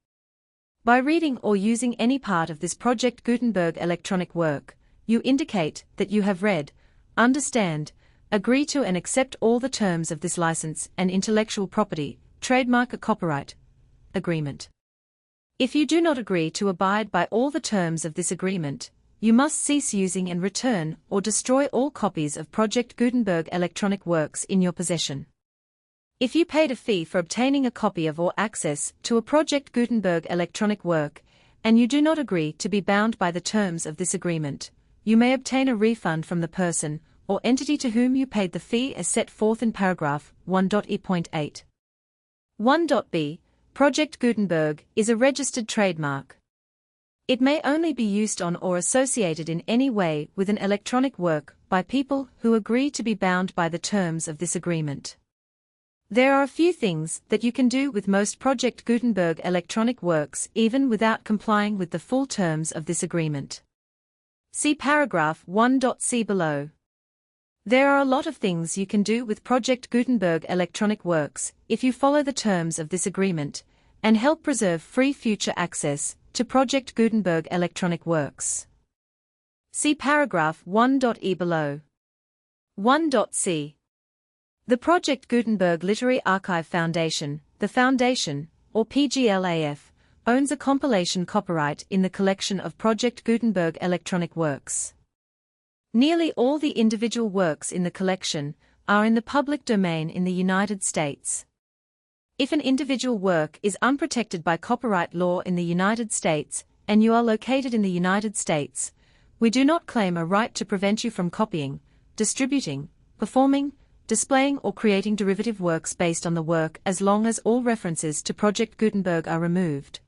By reading or using any part of this Project Gutenberg electronic work, you indicate that you have read, understand, agree to and accept all the terms of this license and intellectual property, trademark or copyright agreement. If you do not agree to abide by all the terms of this agreement, you must cease using and return or destroy all copies of Project Gutenberg electronic works in your possession. If you paid a fee for obtaining a copy of or access to a Project Gutenberg electronic work, and you do not agree to be bound by the terms of this agreement, you may obtain a refund from the person or entity to whom you paid the fee as set forth in paragraph 1.e.8. 1.b. Project Gutenberg is a registered trademark. It may only be used on or associated in any way with an electronic work by people who agree to be bound by the terms of this agreement. There are a few things that you can do with most Project Gutenberg electronic works even without complying with the full terms of this agreement. See paragraph 1.c below. There are a lot of things you can do with Project Gutenberg electronic works if you follow the terms of this agreement and help preserve free future access to Project Gutenberg electronic works. See paragraph 1.e below. 1.c. The Project Gutenberg Literary Archive Foundation, the Foundation, or PGLAF, owns a compilation copyright in the collection of Project Gutenberg electronic works. Nearly all the individual works in the collection are in the public domain in the United States. If an individual work is unprotected by copyright law in the United States, and you are located in the United States, we do not claim a right to prevent you from copying, distributing, performing, displaying or creating derivative works based on the work as long as all references to Project Gutenberg are removed.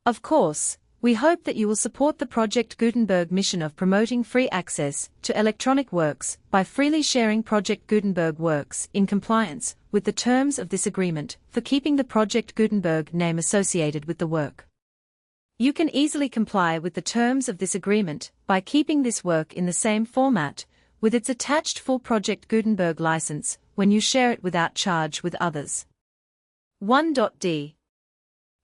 Of course, we hope that you will support the Project Gutenberg mission of promoting free access to electronic works by freely sharing Project Gutenberg works in compliance with the terms of this agreement for keeping the Project Gutenberg name associated with the work. You can easily comply with the terms of this agreement by keeping this work in the same format with its attached full Project Gutenberg license when you share it without charge with others. 1.d.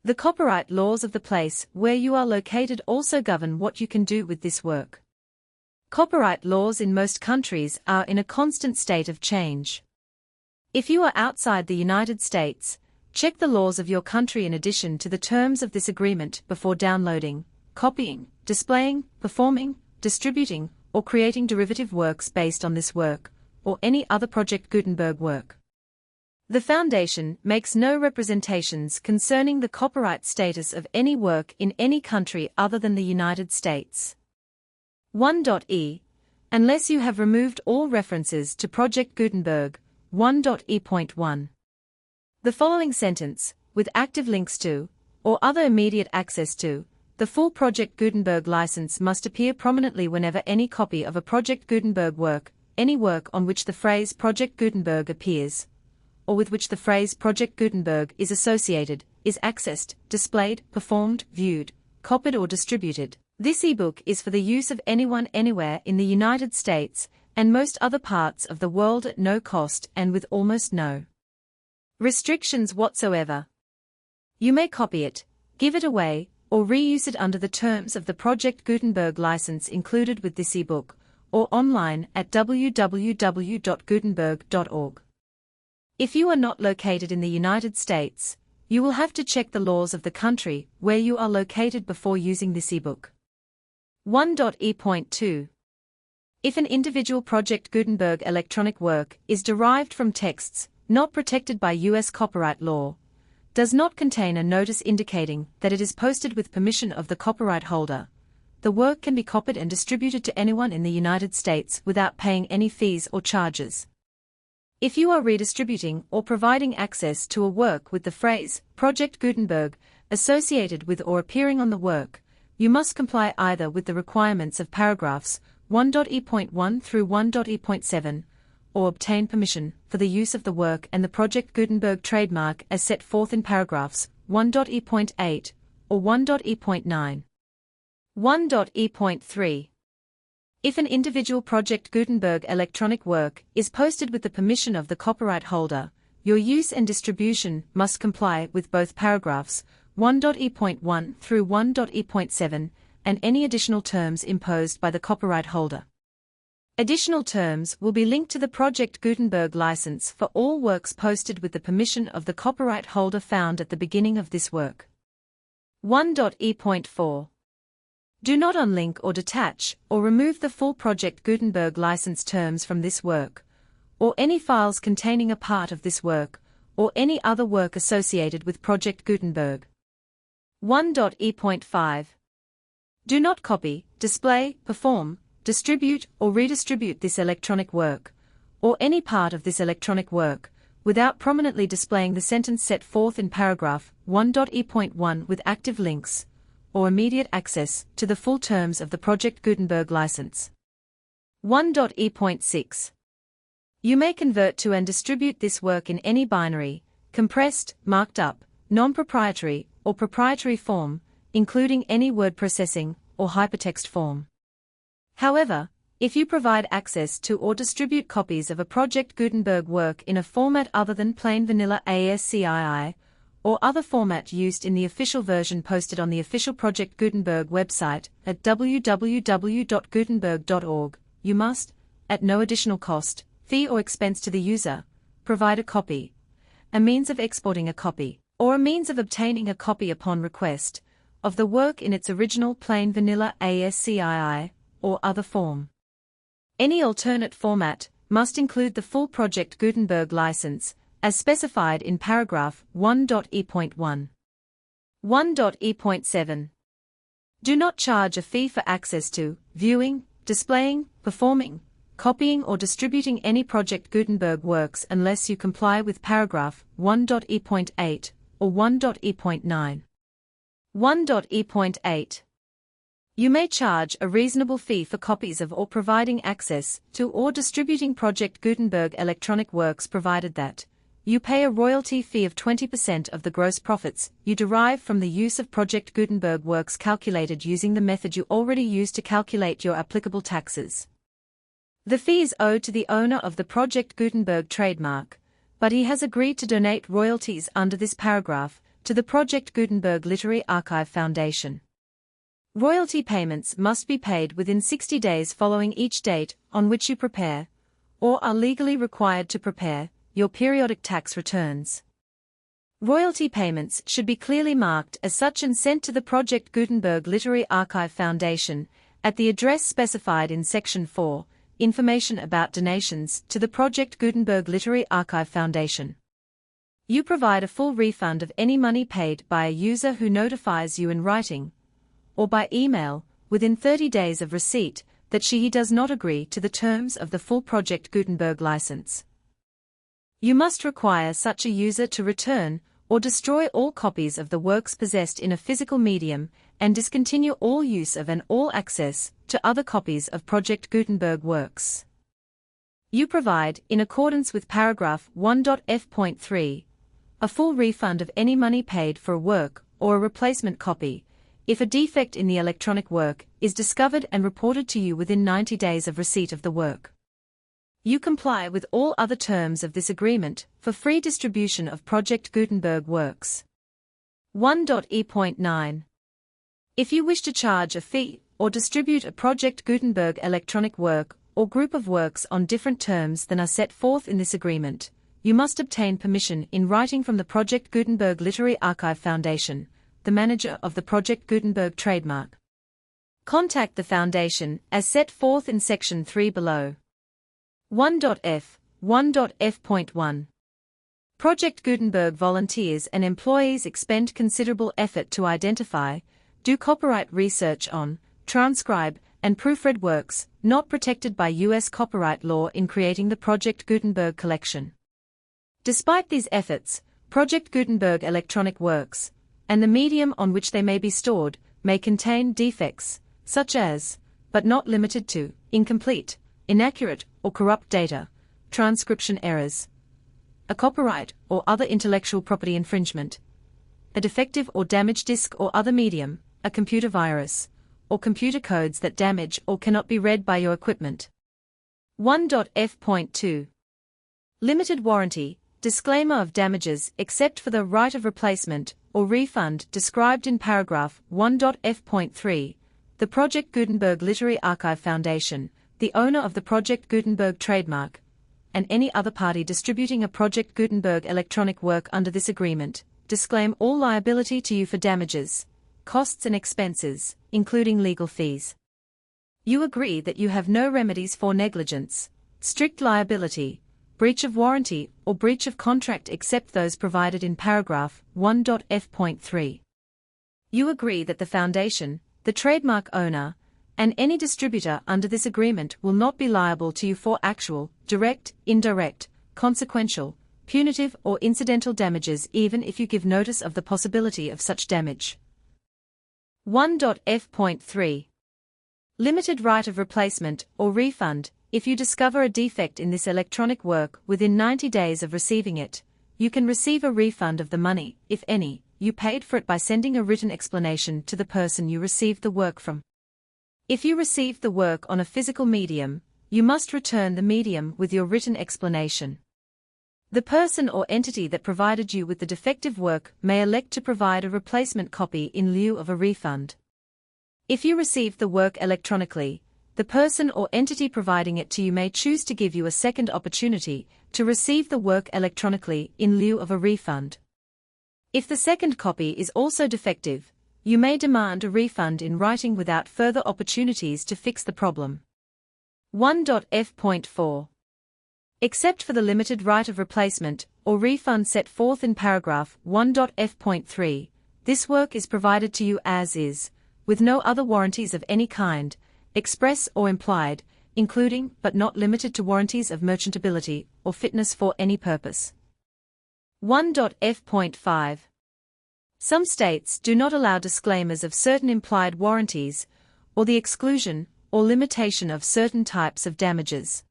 The copyright laws of the place where you are located also govern what you can do with this work. Copyright laws in most countries are in a constant state of change. If you are outside the United States, check the laws of your country in addition to the terms of this agreement before downloading, copying, displaying, performing, distributing, or creating derivative works based on this work, or any other Project Gutenberg work. The Foundation makes no representations concerning the copyright status of any work in any country other than the United States. 1.e. Unless you have removed all references to Project Gutenberg, 1.e.1. The following sentence, with active links to, or other immediate access to, the full Project Gutenberg license must appear prominently whenever any copy of a Project Gutenberg work, any work on which the phrase Project Gutenberg appears, or with which the phrase Project Gutenberg is associated, is accessed, displayed, performed, viewed, copied or distributed. This ebook is for the use of anyone anywhere in the United States and most other parts of the world at no cost and with almost no restrictions whatsoever. You may copy it, give it away, or reuse it under the terms of the Project Gutenberg license included with this ebook, or online at www.gutenberg.org. If you are not located in the United States, you will have to check the laws of the country where you are located before using this ebook. 1.E.2. If an individual Project Gutenberg electronic work is derived from texts not protected by U.S. copyright law, does not contain a notice indicating that it is posted with permission of the copyright holder, the work can be copied and distributed to anyone in the United States without paying any fees or charges. If you are redistributing or providing access to a work with the phrase Project Gutenberg associated with or appearing on the work, you must comply either with the requirements of paragraphs 1.E.1 through 1.E.7, or obtain permission for the use of the work and the Project Gutenberg trademark as set forth in paragraphs 1.E.8 or 1.E.9. 1.E.3. If an individual Project Gutenberg electronic work is posted with the permission of the copyright holder, your use and distribution must comply with both paragraphs 1.E.1 through 1.E.7 and any additional terms imposed by the copyright holder. Additional terms will be linked to the Project Gutenberg license for all works posted with the permission of the copyright holder found at the beginning of this work. 1.E.4. Do not unlink or detach or remove the full Project Gutenberg license terms from this work, or any files containing a part of this work, or any other work associated with Project Gutenberg. 1.E.5. Do not copy, display, perform, distribute or redistribute this electronic work, or any part of this electronic work, without prominently displaying the sentence set forth in paragraph 1.E.1 with active links, or immediate access to the full terms of the Project Gutenberg license. 1.E.6. You may convert to and distribute this work in any binary, compressed, marked up, non-proprietary, or proprietary form, including any word processing or hypertext form. However, if you provide access to or distribute copies of a Project Gutenberg work in a format other than plain vanilla ASCII, or other format used in the official version posted on the official Project Gutenberg website at www.gutenberg.org, you must, at no additional cost, fee or expense to the user, provide a copy, a means of exporting a copy, or a means of obtaining a copy upon request, of the work in its original plain vanilla ASCII, or other form. Any alternate format must include the full Project Gutenberg license, as specified in paragraph 1.E.1. 1.E.7. Do not charge a fee for access to, viewing, displaying, performing, copying or distributing any Project Gutenberg works unless you comply with paragraph 1.E.8 or 1.E.9. 1.E.8. You may charge a reasonable fee for copies of or providing access to or distributing Project Gutenberg electronic works provided that you pay a royalty fee of 20% of the gross profits you derive from the use of Project Gutenberg works calculated using the method you already use to calculate your applicable taxes. The fee is owed to the owner of the Project Gutenberg trademark, but he has agreed to donate royalties under this paragraph to the Project Gutenberg Literary Archive Foundation. Royalty payments must be paid within 60 days following each date on which you prepare, or are legally required to prepare, your periodic tax returns. Royalty payments should be clearly marked as such and sent to the Project Gutenberg Literary Archive Foundation at the address specified in Section 4, Information about Donations to the Project Gutenberg Literary Archive Foundation. You provide a full refund of any money paid by a user who notifies you in writing, or by email, within 30 days of receipt, that he does not agree to the terms of the full Project Gutenberg license. You must require such a user to return or destroy all copies of the works possessed in a physical medium and discontinue all use of and all access to other copies of Project Gutenberg works. You provide, in accordance with paragraph 1.F.3, a full refund of any money paid for a work or a replacement copy, if a defect in the electronic work is discovered and reported to you within 90 days of receipt of the work. You comply with all other terms of this agreement for free distribution of Project Gutenberg works. 1.e.9. If you wish to charge a fee or distribute a Project Gutenberg electronic work or group of works on different terms than are set forth in this agreement, you must obtain permission in writing from the Project Gutenberg Literary Archive Foundation, the manager of the Project Gutenberg trademark. Contact the Foundation as set forth in Section 3 below. 1.f. 1.f.1. Project Gutenberg volunteers and employees expend considerable effort to identify, do copyright research on, transcribe, and proofread works not protected by U.S. copyright law in creating the Project Gutenberg collection. Despite these efforts, Project Gutenberg electronic works, and the medium on which they may be stored, may contain defects, such as, but not limited to, incomplete, inaccurate, or corrupt data, transcription errors, a copyright or other intellectual property infringement, a defective or damaged disk or other medium, a computer virus, or computer codes that damage or cannot be read by your equipment. 1.f.2. Limited warranty, disclaimer of damages except for the right of replacement or refund described in paragraph 1.f.3. The Project Gutenberg Literary Archive Foundation, the owner of the Project Gutenberg trademark, and any other party distributing a Project Gutenberg electronic work under this agreement, disclaim all liability to you for damages, costs and expenses, including legal fees. You agree that you have no remedies for negligence, strict liability, breach of warranty, or breach of contract except those provided in paragraph 1.f.3. You agree that the Foundation, the trademark owner, and any distributor under this agreement will not be liable to you for actual, direct, indirect, consequential, punitive or incidental damages even if you give notice of the possibility of such damage. 1.f.3. Limited right of replacement or refund. If you discover a defect in this electronic work within 90 days of receiving it, you can receive a refund of the money, if any, you paid for it by sending a written explanation to the person you received the work from. If you received the work on a physical medium, you must return the medium with your written explanation. The person or entity that provided you with the defective work may elect to provide a replacement copy in lieu of a refund. If you received the work electronically, the person or entity providing it to you may choose to give you a second opportunity to receive the work electronically in lieu of a refund. If the second copy is also defective, you may demand a refund in writing without further opportunities to fix the problem. 1.f.4. Except for the limited right of replacement or refund set forth in paragraph 1.f.3, this work is provided to you as is, with no other warranties of any kind, express or implied, including but not limited to warranties of merchantability or fitness for any purpose. 1.f.5. Some states do not allow disclaimers of certain implied warranties, or the exclusion or limitation of certain types of damages.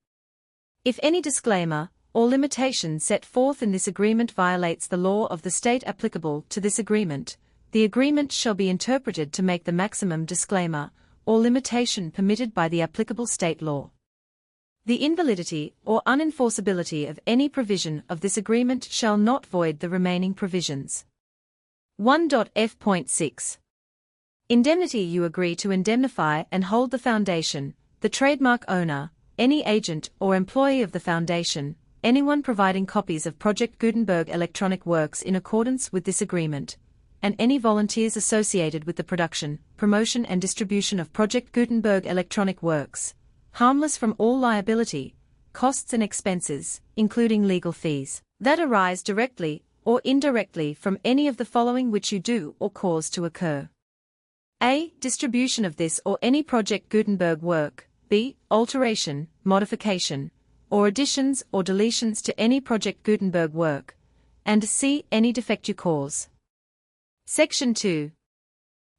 If any disclaimer or limitation set forth in this agreement violates the law of the state applicable to this agreement, the agreement shall be interpreted to make the maximum disclaimer or limitation permitted by the applicable state law. The invalidity or unenforceability of any provision of this agreement shall not void the remaining provisions. 1.f.6. Indemnity. You agree to indemnify and hold the Foundation, the trademark owner, any agent or employee of the Foundation, anyone providing copies of Project Gutenberg electronic works in accordance with this agreement, and any volunteers associated with the production, promotion and distribution of Project Gutenberg electronic works, harmless from all liability, costs and expenses, including legal fees, that arise directly or indirectly from any of the following which you do or cause to occur. A. Distribution of this or any Project Gutenberg work. B. Alteration, modification, or additions or deletions to any Project Gutenberg work. And C. Any defect you cause. Section 2.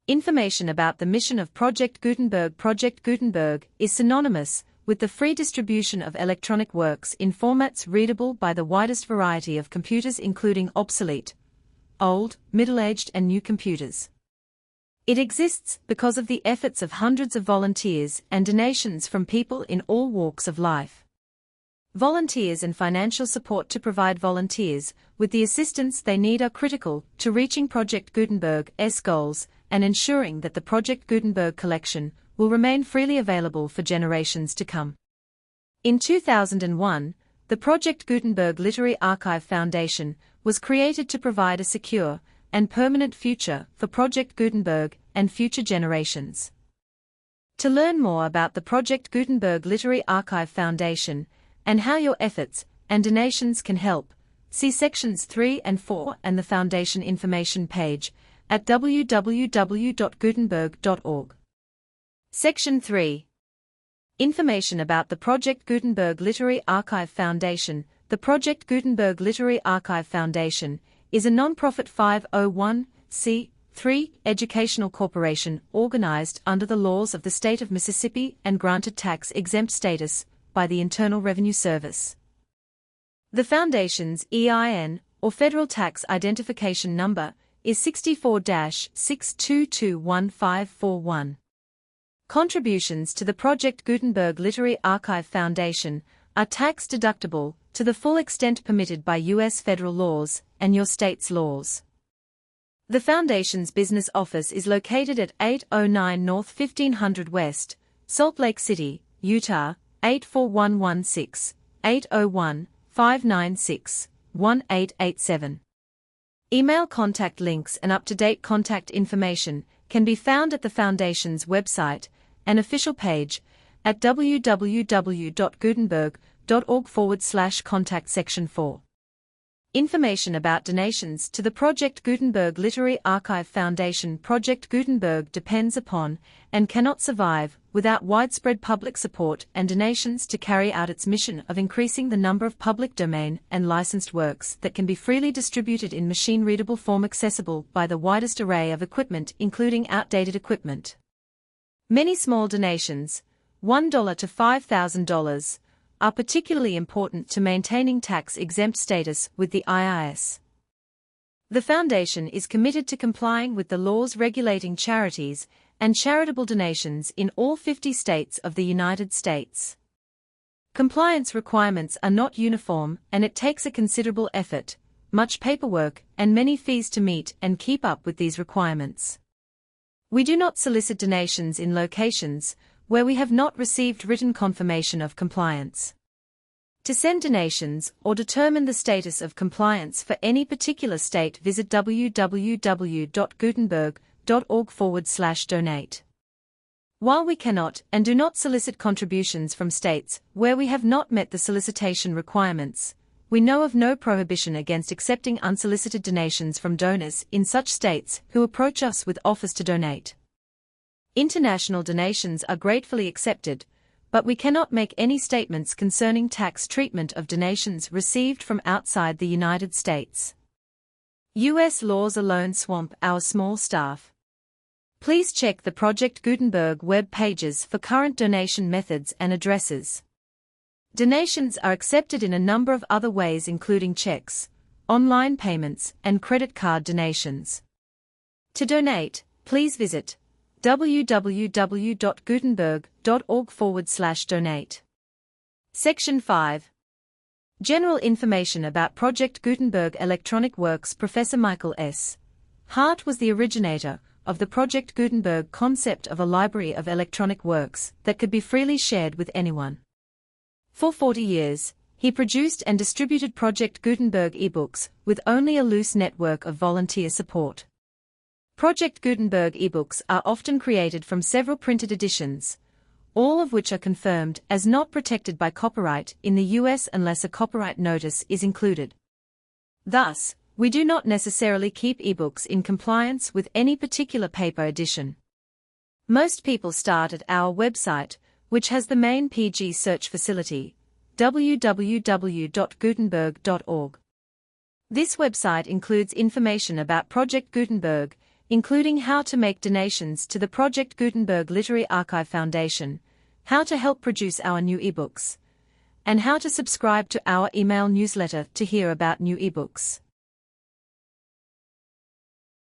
Information about the mission of Project Gutenberg. Project Gutenberg is synonymous with the free distribution of electronic works in formats readable by the widest variety of computers, including obsolete, old, middle-aged and new computers. It exists because of the efforts of hundreds of volunteers and donations from people in all walks of life. Volunteers and financial support to provide volunteers with the assistance they need are critical to reaching Project Gutenberg's goals and ensuring that the Project Gutenberg collection will remain freely available for generations to come. In 2001, the Project Gutenberg Literary Archive Foundation was created to provide a secure and permanent future for Project Gutenberg and future generations. To learn more about the Project Gutenberg Literary Archive Foundation and how your efforts and donations can help, see sections 3 and 4 and the Foundation information page at www.gutenberg.org. Section 3. Information about the Project Gutenberg Literary Archive Foundation. The Project Gutenberg Literary Archive Foundation is a non-profit 501(c)(3) educational corporation organized under the laws of the state of Mississippi and granted tax-exempt status by the Internal Revenue Service. The Foundation's EIN, or Federal Tax Identification Number, is 64-6221541. Contributions to the Project Gutenberg Literary Archive Foundation are tax-deductible to the full extent permitted by U.S. federal laws and your state's laws. The Foundation's business office is located at 809 North 1500 West, Salt Lake City, Utah, 84116-801-596-1887. Email contact links and up-to-date contact information can be found at the Foundation's website and official page at www.gutenberg.org/contact section 4. Information about donations to the Project Gutenberg Literary Archive Foundation. Project Gutenberg depends upon and cannot survive without widespread public support and donations to carry out its mission of increasing the number of public domain and licensed works that can be freely distributed in machine-readable form accessible by the widest array of equipment, including outdated equipment. Many small donations, $1 to $5,000, are particularly important to maintaining tax-exempt status with the IRS. The Foundation is committed to complying with the laws regulating charities and charitable donations in all 50 states of the United States. Compliance requirements are not uniform, and it takes a considerable effort, much paperwork, and many fees to meet and keep up with these requirements. We do not solicit donations in locations where we have not received written confirmation of compliance. To send donations or determine the status of compliance for any particular state, visit www.gutenberg.org/donate. While we cannot and do not solicit contributions from states where we have not met the solicitation requirements, we know of no prohibition against accepting unsolicited donations from donors in such states who approach us with offers to donate. International donations are gratefully accepted, but we cannot make any statements concerning tax treatment of donations received from outside the United States. U.S. laws alone swamp our small staff. Please check the Project Gutenberg web pages for current donation methods and addresses. Donations are accepted in a number of other ways, including checks, online payments, and credit card donations. To donate, please visit www.gutenberg.org/donate. Section 5. General information about Project Gutenberg Electronic Works. Professor Michael S. Hart was the originator of the Project Gutenberg concept of a library of electronic works that could be freely shared with anyone. For 40 years, he produced and distributed Project Gutenberg ebooks with only a loose network of volunteer support. Project Gutenberg ebooks are often created from several printed editions, all of which are confirmed as not protected by copyright in the U.S. unless a copyright notice is included. Thus, we do not necessarily keep ebooks in compliance with any particular paper edition. Most people start at our website, which has the main PG search facility, www.gutenberg.org. This website includes information about Project Gutenberg, including how to make donations to the Project Gutenberg Literary Archive Foundation, how to help produce our new ebooks, and how to subscribe to our email newsletter to hear about new ebooks.